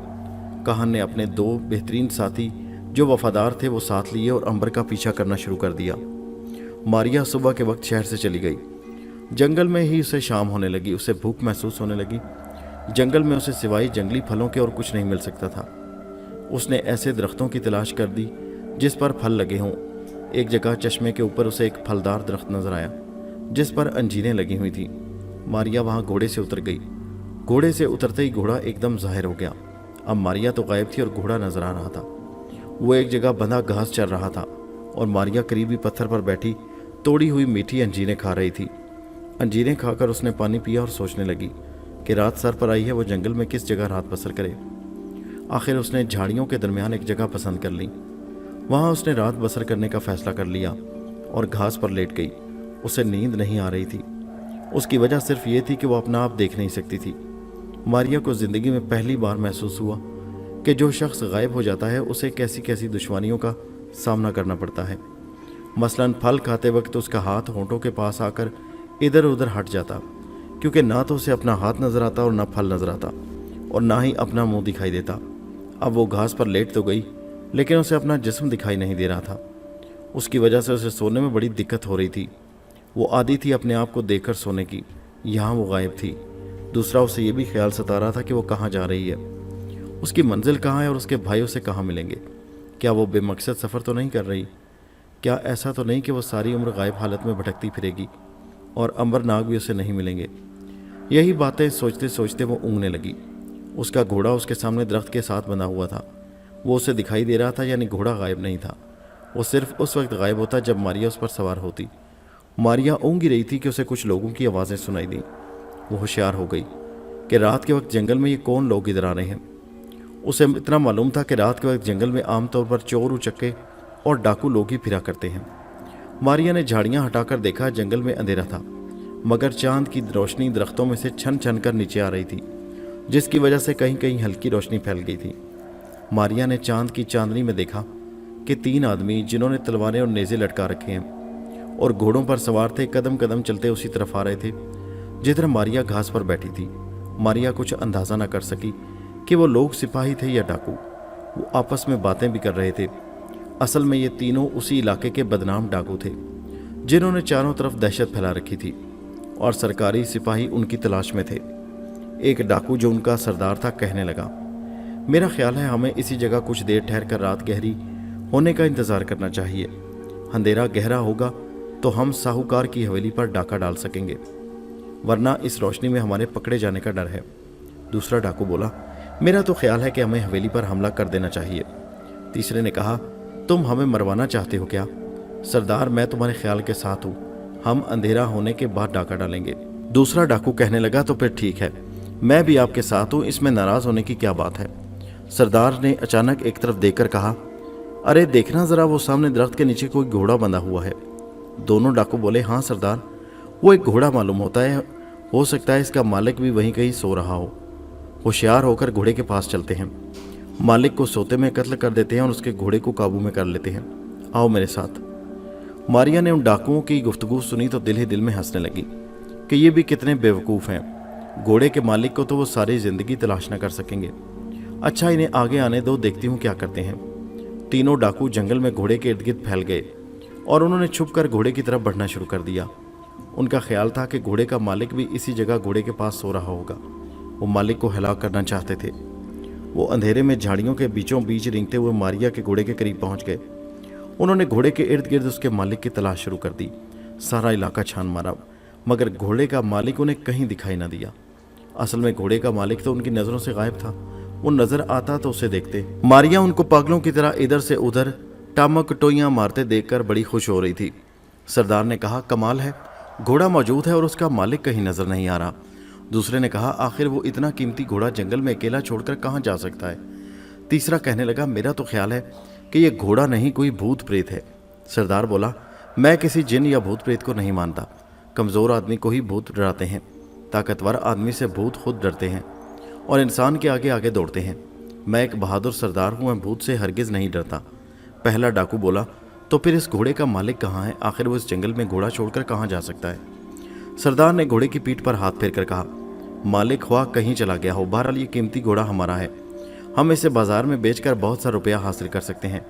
काहन ने अपने 2 बेहतरीन साथी जो वफादार थे वो साथ लिए और अंबर का पीछा करना शुरू कर दिया। मारिया सुबह के वक्त शहर से चली गई। जंगल में ही उसे शाम होने लगी। उसे भूख महसूस होने लगी। जंगल में उसे सिवाय जंगली फलों के और कुछ नहीं मिल सकता था। उसने ऐसे दरख्तों की तलाश कर दी जिस पर फल लगे हों। एक जगह चश्मे के ऊपर उसे एक फलदार दरख्त नजर आया जिस पर अंजीरें लगी हुई थी। मारिया वहाँ घोड़े से उतर गई। घोड़े से उतरते ही घोड़ा एकदम जाहिर हो गया। अब मारिया तो गायब थी और घोड़ा नजर आ रहा था। वो एक जगह बंधा घास चल रहा था और मारिया करीबी पत्थर पर बैठी तोड़ी हुई मीठी अंजीरें खा रही थी। अंजीरें खाकर उसने पानी पिया और सोचने लगी कि रात सर पर आई है, वो जंगल में किस जगह रात बसर करे। आखिर उसने झाड़ियों के दरमियान एक जगह पसंद कर ली। वहाँ उसने रात बसर करने का फैसला कर लिया और घास पर लेट गई। उसे नींद नहीं आ रही थी। उसकी वजह सिर्फ ये थी कि वो अपना आप देख नहीं सकती थी। मारिया को ज़िंदगी में पहली बार महसूस हुआ कि जो शख्स गायब हो जाता है उसे कैसी कैसी दुश्वारियों का सामना करना पड़ता है। मसलन फल खाते वक्त उसका हाथ होंठों के पास आकर इधर उधर हट जाता, क्योंकि ना तो उसे अपना हाथ नज़र आता और ना फल नज़र आता और ना ही अपना मुंह दिखाई देता। अब वो घास पर लेट तो गई, लेकिन उसे अपना जिस्म दिखाई नहीं दे रहा था। उसकी वजह से उसे सोने में बड़ी दिक्कत हो रही थी। वो आदी थी अपने आप को देखकर सोने की, यहाँ वो गायब थी। दूसरा, उसे ये भी ख्याल सता रहा था कि वो कहाँ जा रही है, उसकी मंजिल कहाँ है और उसके भाई उसे कहाँ मिलेंगे। क्या वो बेमकसद सफ़र तो नहीं कर रही? क्या ऐसा तो नहीं कि वो सारी उम्र गायब हालत में भटकती फिरेगी और अंबर नाग भी उसे नहीं मिलेंगे? यही बातें सोचते सोचते वो ऊँघने लगी। उसका घोड़ा उसके सामने दरख्त के साथ बंधा हुआ था। वो उसे दिखाई दे रहा था, यानी घोड़ा गायब नहीं था। वो सिर्फ उस वक्त गायब होता जब मारिया उस पर सवार होती। मारिया ऊँघ रही थी कि उसे कुछ लोगों की आवाज़ें सुनाई दी। वो होशियार हो गई कि रात के वक्त जंगल में ये कौन लोग इधर आ रहे हैं। उसे इतना मालूम था कि रात के वक्त जंगल में आमतौर पर चोर, उचक्के और डाकू लोग ही फिरा करते हैं। मारिया ने झाड़ियाँ हटाकर देखा, जंगल में अंधेरा था, मगर चांद की रोशनी दरख्तों में से छन छन कर नीचे आ रही थी, जिसकी वजह से कहीं कहीं हल्की रोशनी फैल गई थी। मारिया ने चांद की चांदनी में देखा कि 3 आदमी जिन्होंने तलवारें और नेज़े लटका रखे हैं और घोड़ों पर सवार थे, कदम कदम चलते उसी तरफ आ रहे थे जिधर मारिया घास पर बैठी थी। मारिया कुछ अंदाज़ा न कर सकी कि वो लोग सिपाही थे या डाकू। वो आपस में बातें भी कर रहे थे। असल में ये तीनों उसी इलाके के बदनाम डाकू थे जिन्होंने चारों तरफ दहशत फैला रखी थी और सरकारी सिपाही उनकी तलाश में थे। एक डाकू जो उनका सरदार था कहने लगा, मेरा ख्याल है हमें इसी जगह कुछ देर ठहर कर रात गहरी होने का इंतज़ार करना चाहिए। अंधेरा गहरा होगा तो हम साहूकार की हवेली पर डाका डाल सकेंगे, वरना इस रोशनी में हमारे पकड़े जाने का डर है। दूसरा डाकू बोला, मेरा तो ख्याल है कि हमें हवेली पर हमला कर देना चाहिए। तीसरे ने कहा, तुम हमें मरवाना चाहते हो क्या? सरदार, मैं तुम्हारे ख्याल के साथ हूँ, हम अंधेरा होने के बाद डाका डालेंगे। दूसरा डाकू कहने लगा, तो फिर ठीक है, मैं भी आपके साथ हूँ, इसमें नाराज़ होने की क्या बात है। सरदार ने अचानक एक तरफ देखकर कहा, अरे देखना ज़रा, वो सामने दरख्त के नीचे कोई घोड़ा बंधा हुआ है। दोनों डाकू बोले, हाँ सरदार, वो एक घोड़ा मालूम होता है, हो सकता है इसका मालिक भी वहीं कहीं सो रहा हो। होशियार होकर घोड़े के पास चलते हैं, मालिक को सोते में कत्ल कर देते हैं और उसके घोड़े को काबू में कर लेते हैं। आओ मेरे साथ। मारिया ने उन डाकुओं की गुफ्तगू सुनी तो दिल ही दिल में हंसने लगी कि ये भी कितने बेवकूफ़ हैं। घोड़े के मालिक को तो वो सारी ज़िंदगी तलाश न कर सकेंगे। अच्छा, इन्हें आगे आने दो, देखती हूँ क्या करते हैं। तीनों डाकू जंगल में घोड़े के इर्द गिर्द फैल गए और उन्होंने छुप कर घोड़े की तरफ बढ़ना शुरू कर दिया। उनका ख्याल था कि घोड़े का मालिक भी इसी जगह घोड़े के पास सो रहा होगा। वो मालिक को हलाक करना चाहते थे। वो अंधेरे में झाड़ियों के बीचों बीच रेंगते हुए मारिया के घोड़े के करीब पहुंच गए। उन्होंने घोड़े के इर्द गिर्द उसके मालिक की तलाश शुरू कर दी। सारा इलाका छान मारा, मगर घोड़े का मालिक उन्हें कहीं दिखाई न दिया। असल में घोड़े का मालिक तो उनकी नज़रों से गायब था। वो नजर आता तो उसे देखते। मारिया उनको पागलों की तरह इधर से उधर टामक टोइयां मारते देखकर बड़ी खुश हो रही थी। सरदार ने कहा, कमाल है, घोड़ा मौजूद है और उसका मालिक कहीं नजर नहीं आ रहा। दूसरे ने कहा, आखिर वो इतना कीमती घोड़ा जंगल में अकेला छोड़कर कहाँ जा सकता है। तीसरा कहने लगा, मेरा तो ख्याल है कि ये घोड़ा नहीं कोई भूत प्रेत है। सरदार बोला, मैं किसी जिन या भूत प्रेत को नहीं मानता। कमज़ोर आदमी को ही भूत डराते हैं, ताकतवर आदमी से भूत खुद डरते हैं और इंसान के आगे आगे दौड़ते हैं। मैं एक बहादुर सरदार हूँ, मैं भूत से हरगिज़ नहीं डरता। पहला डाकू बोला, तो फिर इस घोड़े का मालिक कहाँ है? आखिर वो इस जंगल में घोड़ा छोड़कर कहाँ जा सकता है? सरदार ने घोड़े की पीठ पर हाथ फेर कर कहा, मालिक ख्वाह कहीं चला गया हो, बहरहाल ये कीमती घोड़ा हमारा है। हम इसे बाजार में बेचकर बहुत सा रुपया हासिल कर सकते हैं।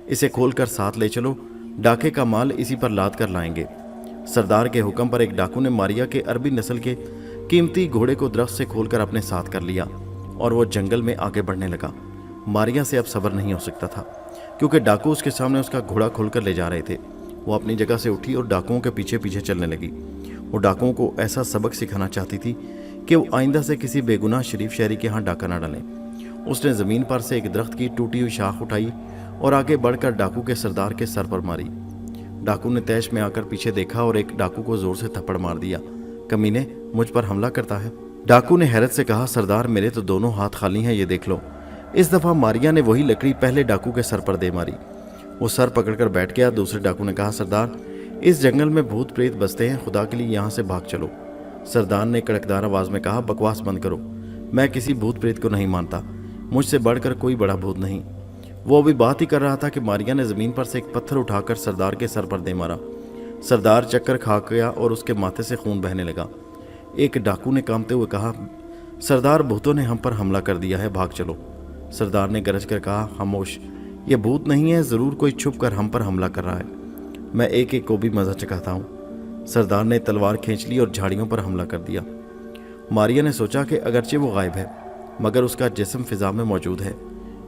इसे खोलकर साथ ले चलो, डाके का माल इसी पर लाद कर लाएंगे। सरदार के हुक्म पर एक डाकू ने मारिया के अरबी नस्ल के कीमती घोड़े को दरख्त से खोलकर अपने साथ कर लिया और वो जंगल में आगे बढ़ने लगा। मारिया से अब सब्र नहीं हो सकता था, क्योंकि डाकू उसके सामने उसका घोड़ा खोलकर ले जा रहे थे। वो अपनी जगह से उठी और डाकुओं के पीछे पीछे चलने लगी। वो डाकुओं को ऐसा सबक सिखाना चाहती थी कि वो आइंदा से किसी बेगुनाह शरीफ शहरी के यहाँ डाका ना डालें। उसने ज़मीन पर से एक दरख्त की टूटी हुई शाख उठाई और आगे बढ़कर डाकू के सरदार के सर पर मारी। डाकू ने तैश में आकर पीछे देखा और एक डाकू को जोर से थप्पड़ मार दिया। कमीने, मुझ पर हमला करता है। डाकू ने हैरत से कहा, सरदार मेरे तो दोनों हाथ खाली हैं, ये देख लो। इस दफ़ा मारिया ने वही लकड़ी पहले डाकू के सर पर दे मारी। वो सर पकड़कर बैठ गया। दूसरे डाकू ने कहा, सरदार इस जंगल में भूत प्रेत बसते हैं, खुदा के लिए यहाँ से भाग चलो। सरदार ने कड़कदार आवाज़ में कहा, बकवास बंद करो, मैं किसी भूत प्रेत को नहीं मानता, मुझसे बढ़कर कोई बड़ा भूत नहीं। वो अभी बात ही कर रहा था कि मारिया ने ज़मीन पर से एक पत्थर उठाकर सरदार के सर पर दे मारा। सरदार चक्कर खा गया और उसके माथे से खून बहने लगा। एक डाकू ने कांपते हुए कहा, सरदार भूतों ने हम पर हमला कर दिया है, भाग चलो। सरदार ने गरज कर कहा, खामोश, ये भूत नहीं है, ज़रूर कोई छुप कर हम पर हमला कर रहा है। मैं एक एक को भी मज़ा चखाता हूँ। सरदार ने तलवार खींच ली और झाड़ियों पर हमला कर दिया। मारिया ने सोचा कि अगरचे वो गायब है, मगर उसका जिस्म फिजा में मौजूद है।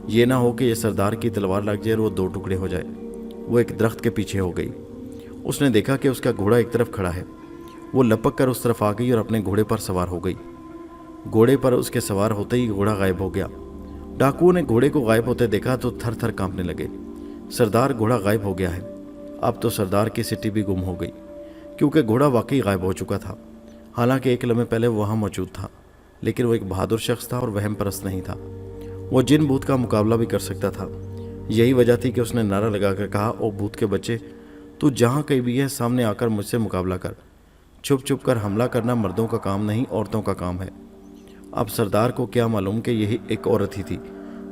ये ना हो कि यह सरदार की तलवार लग जाए और वो दो टुकड़े हो जाए। वो एक दरख्त के पीछे हो गई। उसने देखा कि उसका घोड़ा एक तरफ खड़ा है। वो लपक कर उस तरफ आ गई और अपने घोड़े पर सवार हो गई। घोड़े पर उसके सवार होते ही घोड़ा गायब हो गया। डाकुओं ने घोड़े को गायब होते देखा तो थर थर कांपने लगे। सरदार, घोड़ा गायब हो गया है। अब तो सरदार की सिटी भी गुम हो गई, क्योंकि घोड़ा वाकई गायब हो चुका था। हालांकि एक लम्हे पहले वो वहाँ मौजूद था, लेकिन वो एक बहादुर शख्स था और वहम परस्त नहीं था। वो जिन भूत का मुकाबला भी कर सकता था। यही वजह थी कि उसने नारा लगाकर कहा, ओ भूत के बच्चे, तू जहाँ कहीं भी है सामने आकर मुझसे मुकाबला कर। छुप छुप कर हमला करना मर्दों का काम नहीं, औरतों का काम है। अब सरदार को क्या मालूम कि यही एक औरत ही थी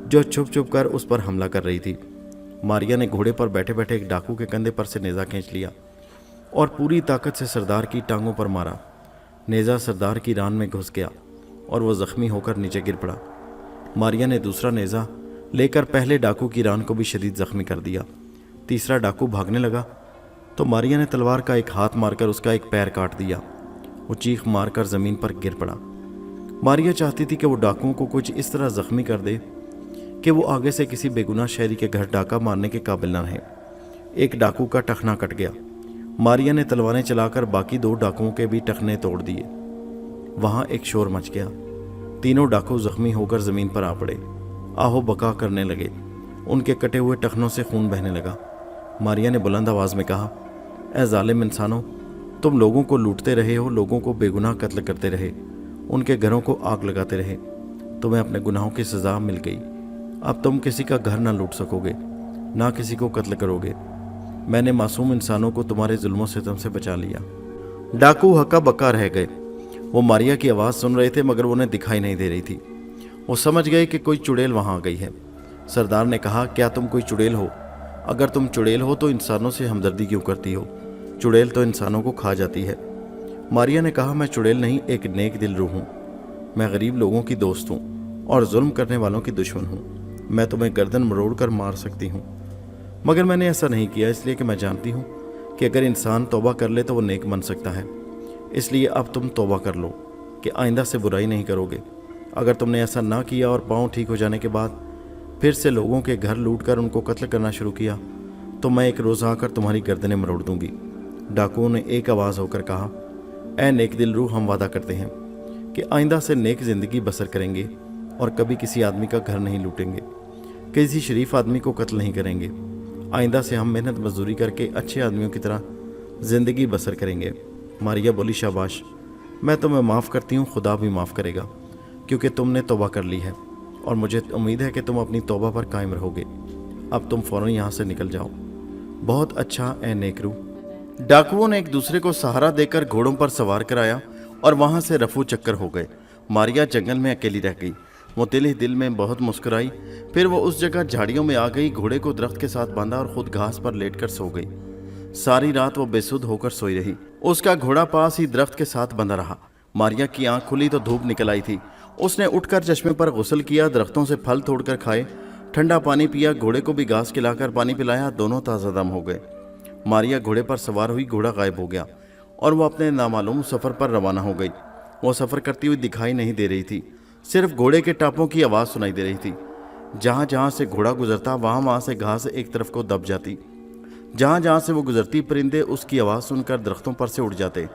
जो छुप छुप कर उस पर हमला कर रही थी। मारिया ने घोड़े पर बैठे बैठे एक डाकू के कंधे पर से नेज़ा खींच लिया और पूरी ताकत से सरदार की टांगों पर मारा। नेज़ा सरदार की रान में घुस गया और वह जख्मी होकर नीचे गिर पड़ा। मारिया ने दूसरा नेज़ा लेकर पहले डाकू की रान को भी शदीद जख्मी कर दिया। तीसरा डाकू भागने लगा तो मारिया ने तलवार का एक हाथ मारकर उसका एक पैर काट दिया। वो चीख मारकर ज़मीन पर गिर पड़ा। मारिया चाहती थी कि वो डाकुओं को कुछ इस तरह जख्मी कर दे कि वो आगे से किसी बेगुनाह शहरी के घर डाका मारने के काबिल न रहे। एक डाकू का टखना कट गया। मारिया ने तलवारें चलाकर बाकी दो डाकुओं के भी टखने तोड़ दिए। वहाँ एक शोर मच गया। तीनों डाकू जख्मी होकर ज़मीन पर आ पड़े, आहो बका करने लगे। उनके कटे हुए टखनों से खून बहने लगा। मारिया ने बुलंद आवाज़ में कहा, ए जालिम इंसानों, तुम लोगों को लूटते रहे हो, लोगों को बेगुनाह कत्ल करते रहे, उनके घरों को आग लगाते रहे। तुम्हें अपने गुनाहों की सज़ा मिल गई। अब तुम किसी का घर ना लूट सकोगे, ना किसी को कत्ल करोगे। मैंने मासूम इंसानों को तुम्हारे जुल्मों से तुमसे बचा लिया। डाकू हक्का बक्का रह गए। वो मारिया की आवाज़ सुन रहे थे मगर उन्हें दिखाई नहीं दे रही थी। वो समझ गए कि कोई चुड़ैल वहाँ आ गई है। सरदार ने कहा, क्या तुम कोई चुड़ैल हो? अगर तुम चुड़ैल हो तो इंसानों से हमदर्दी क्यों करती हो? चुड़ैल तो इंसानों को खा जाती है। मारिया ने कहा, मैं चुड़ैल नहीं, एक नेक दिल रूह हूँ। मैं गरीब लोगों की दोस्त हूँ और जुल्म करने वालों की दुश्मन हूँ। मैं तुम्हें गर्दन मरोड़ कर मार सकती हूँ, मगर मैंने ऐसा नहीं किया, इसलिए कि मैं जानती हूँ कि अगर इंसान तौबा कर ले तो वो नेक बन सकता है। इसलिए अब तुम तौबा कर लो कि आइंदा से बुराई नहीं करोगे। अगर तुमने ऐसा ना किया और पाँव ठीक हो जाने के बाद फिर से लोगों के घर लूट कर उनको कत्ल करना शुरू किया तो मैं एक रोज़ आकर तुम्हारी गर्दनें मरोड़ दूंगी। डाकुओं ने एक आवाज़ होकर कहा, ऐ नेक दिल रूह, हम वादा करते हैं कि आइंदा से नेक ज़िंदगी बसर करेंगे और कभी किसी आदमी का घर नहीं लूटेंगे, किसी शरीफ आदमी को कत्ल नहीं करेंगे। आइंदा से हम मेहनत मजदूरी करके अच्छे आदमियों की तरह ज़िंदगी बसर करेंगे। मारिया बोली, शाबाश, मैं तुम्हें माफ़ करती हूँ, खुदा भी माफ़ करेगा, क्योंकि तुमने तौबा कर ली है और मुझे उम्मीद है कि तुम अपनी तौबा पर कायम रहोगे। अब तुम फ़ौरन यहाँ से निकल जाओ। बहुत अच्छा ए नेकरू। डाकुओं ने एक दूसरे को सहारा देकर घोड़ों पर सवार कराया और वहाँ से रफू चक्कर हो गए। मारिया जंगल में अकेली रह गई। वो दिल ही दिल में बहुत मुस्कुराई। फिर वो उस जगह झाड़ियों में आ गई, घोड़े को दरख्त के साथ बांधा और खुद घास पर लेटकर सो गई। सारी रात वो बेसुध होकर सोई रही। उसका घोड़ा पास ही दरख्त के साथ बंधा रहा। मारिया की आंख खुली तो धूप निकल आई थी। उसने उठकर चश्मे पर गुस्ल किया, दरख्तों से फल तोड़कर खाए, ठंडा पानी पिया, घोड़े को भी घास खिलाकर पानी पिलाया। दोनों ताज़ा दम हो गए। मारिया घोड़े पर सवार हुई, घोड़ा गायब हो गया और वो अपने नामालूम सफ़र पर रवाना हो गई। वो सफ़र करती हुई दिखाई नहीं दे रही थी, सिर्फ घोड़े के टापों की आवाज़ सुनाई दे रही थी। जहाँ जहाँ से घोड़ा गुजरता वहाँ से घास एक तरफ को दब जाती। जहाँ जहाँ से वो गुजरती परिंदे उसकी आवाज़ सुनकर दरख्तों पर से उड़ जाते।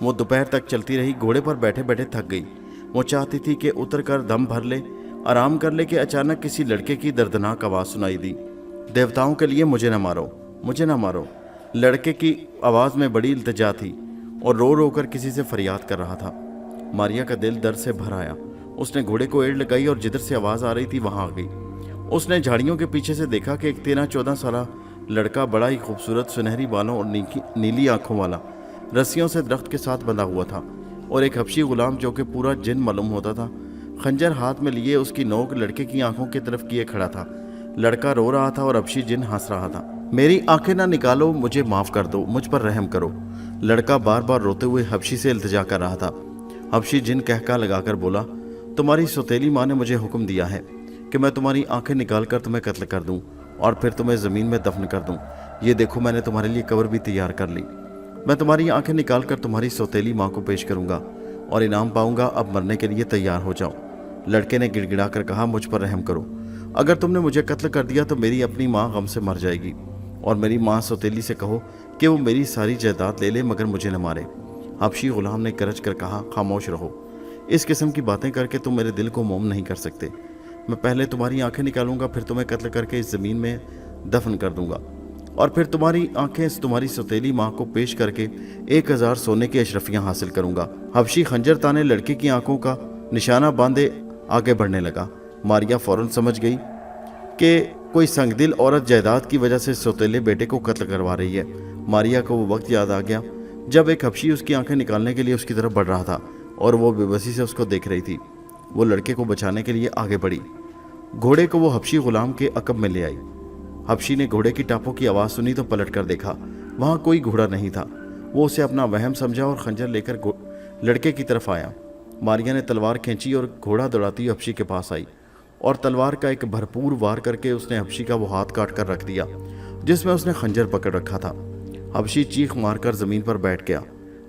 वो दोपहर तक चलती रही। घोड़े पर बैठे बैठे थक गई। वो चाहती थी कि उतर कर दम भर ले, आराम कर ले कि अचानक किसी लड़के की दर्दनाक आवाज़ सुनाई दी, देवताओं के लिए मुझे न मारो, मुझे न मारो। लड़के की आवाज़ में बड़ी इल्तिजा थी और रो रो कर किसी से फरियाद कर रहा था। मारिया का दिल दर्द से भर आया। उसने घोड़े को एड़ लगाई और जिधर से आवाज़ आ रही थी वहाँ आ गई। उसने झाड़ियों के पीछे से देखा कि एक 13-14 साल लड़का, बड़ा ही खूबसूरत, सुनहरी बालों और नीली आंखों वाला, रस्सियों से दरख्त के साथ बंधा हुआ था, और एक हबशी गुलाम जो कि पूरा जिन मालूम होता था, खंजर हाथ में लिए उसकी नोक लड़के की आंखों की तरफ किए खड़ा था। लड़का रो रहा था और हबशी जिन हंस रहा था। मेरी आंखें ना निकालो, मुझे माफ़ कर दो, मुझ पर रहम करो। लड़का बार बार रोते हुए हबशी से इल्तिजा कर रहा था। हबशी जिन कहका लगाकर बोला, तुम्हारी सौतेली माँ ने मुझे हुक्म दिया है कि मैं तुम्हारी आंखें निकाल कर तुम्हें कत्ल कर दूं और फिर तुम्हें ज़मीन में दफन कर दूं। ये देखो, मैंने तुम्हारे लिए कब्र भी तैयार कर ली। मैं तुम्हारी आंखें निकाल कर तुम्हारी सौतेली माँ को पेश करूंगा और इनाम पाऊंगा। अब मरने के लिए तैयार हो जाओ। लड़के ने गिड़गिड़ा कर कहा, मुझ पर रहम करो। अगर तुमने मुझे कत्ल कर दिया तो मेरी अपनी माँ गम से मर जाएगी, और मेरी माँ सौतेली से कहो कि वो मेरी सारी जायदाद ले ले मगर मुझे न मारे। हबशी गुलाम ने गरज कर कहा, खामोश रहो। इस किस्म की बातें करके तुम मेरे दिल को मोम नहीं कर सकते। मैं पहले तुम्हारी आंखें निकालूंगा, फिर तुम्हें कत्ल करके इस ज़मीन में दफन कर दूंगा, और फिर तुम्हारी आंखें तुम्हारी सौतेली माँ को पेश करके 1000 सोने की अशरफियाँ हासिल करूंगा। हबशी खंजर ताने लड़के की आंखों का निशाना बांधे आगे बढ़ने लगा। मारिया फौरन समझ गई कि कोई संगदिल औरत जायदाद की वजह से सौतेले बेटे को कत्ल करवा रही है। मारिया को वो वक्त याद आ गया जब एक हबशी उसकी आंखें निकालने के लिए उसकी तरफ बढ़ रहा था और वो बेबसी से उसको देख रही थी। वो लड़के को बचाने के लिए आगे बढ़ी। घोड़े को वो हबशी गुलाम के अकब में ले आई। हबशी ने घोड़े की टापों की आवाज़ सुनी तो पलट कर देखा, वहाँ कोई घोड़ा नहीं था। वो उसे अपना वहम समझा और खंजर लेकर लड़के की तरफ आया। मारिया ने तलवार खींची और घोड़ा दौड़ाती हबशी के पास आई और तलवार का एक भरपूर वार करके उसने हबशी का वो हाथ काट कर रख दिया जिसमें उसने खंजर पकड़ रखा था। हबशी चीख मारकर ज़मीन पर बैठ गया।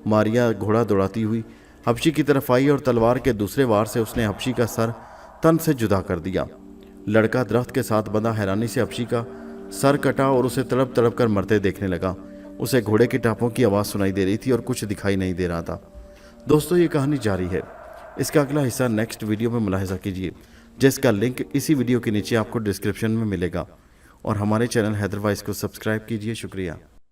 मारिया घोड़ा दौड़ाती हुई हबशी की तरफ आई और तलवार के दूसरे वार से उसने हबशी का सर तन से जुदा कर दिया। लड़का दरख्त के साथ बंधा हैरानी से हबशी का सर कटा और उसे तड़प तड़प कर मरते देखने लगा। उसे घोड़े की टापों की आवाज़ सुनाई दे रही थी और कुछ दिखाई नहीं दे रहा था। दोस्तों, ये कहानी जारी है। इसका अगला हिस्सा नेक्स्ट वीडियो में मुलाहिजा कीजिए, जिसका लिंक इसी वीडियो के नीचे आपको डिस्क्रिप्शन में मिलेगा। और हमारे चैनल हैदर वॉइस को सब्सक्राइब कीजिए। शुक्रिया।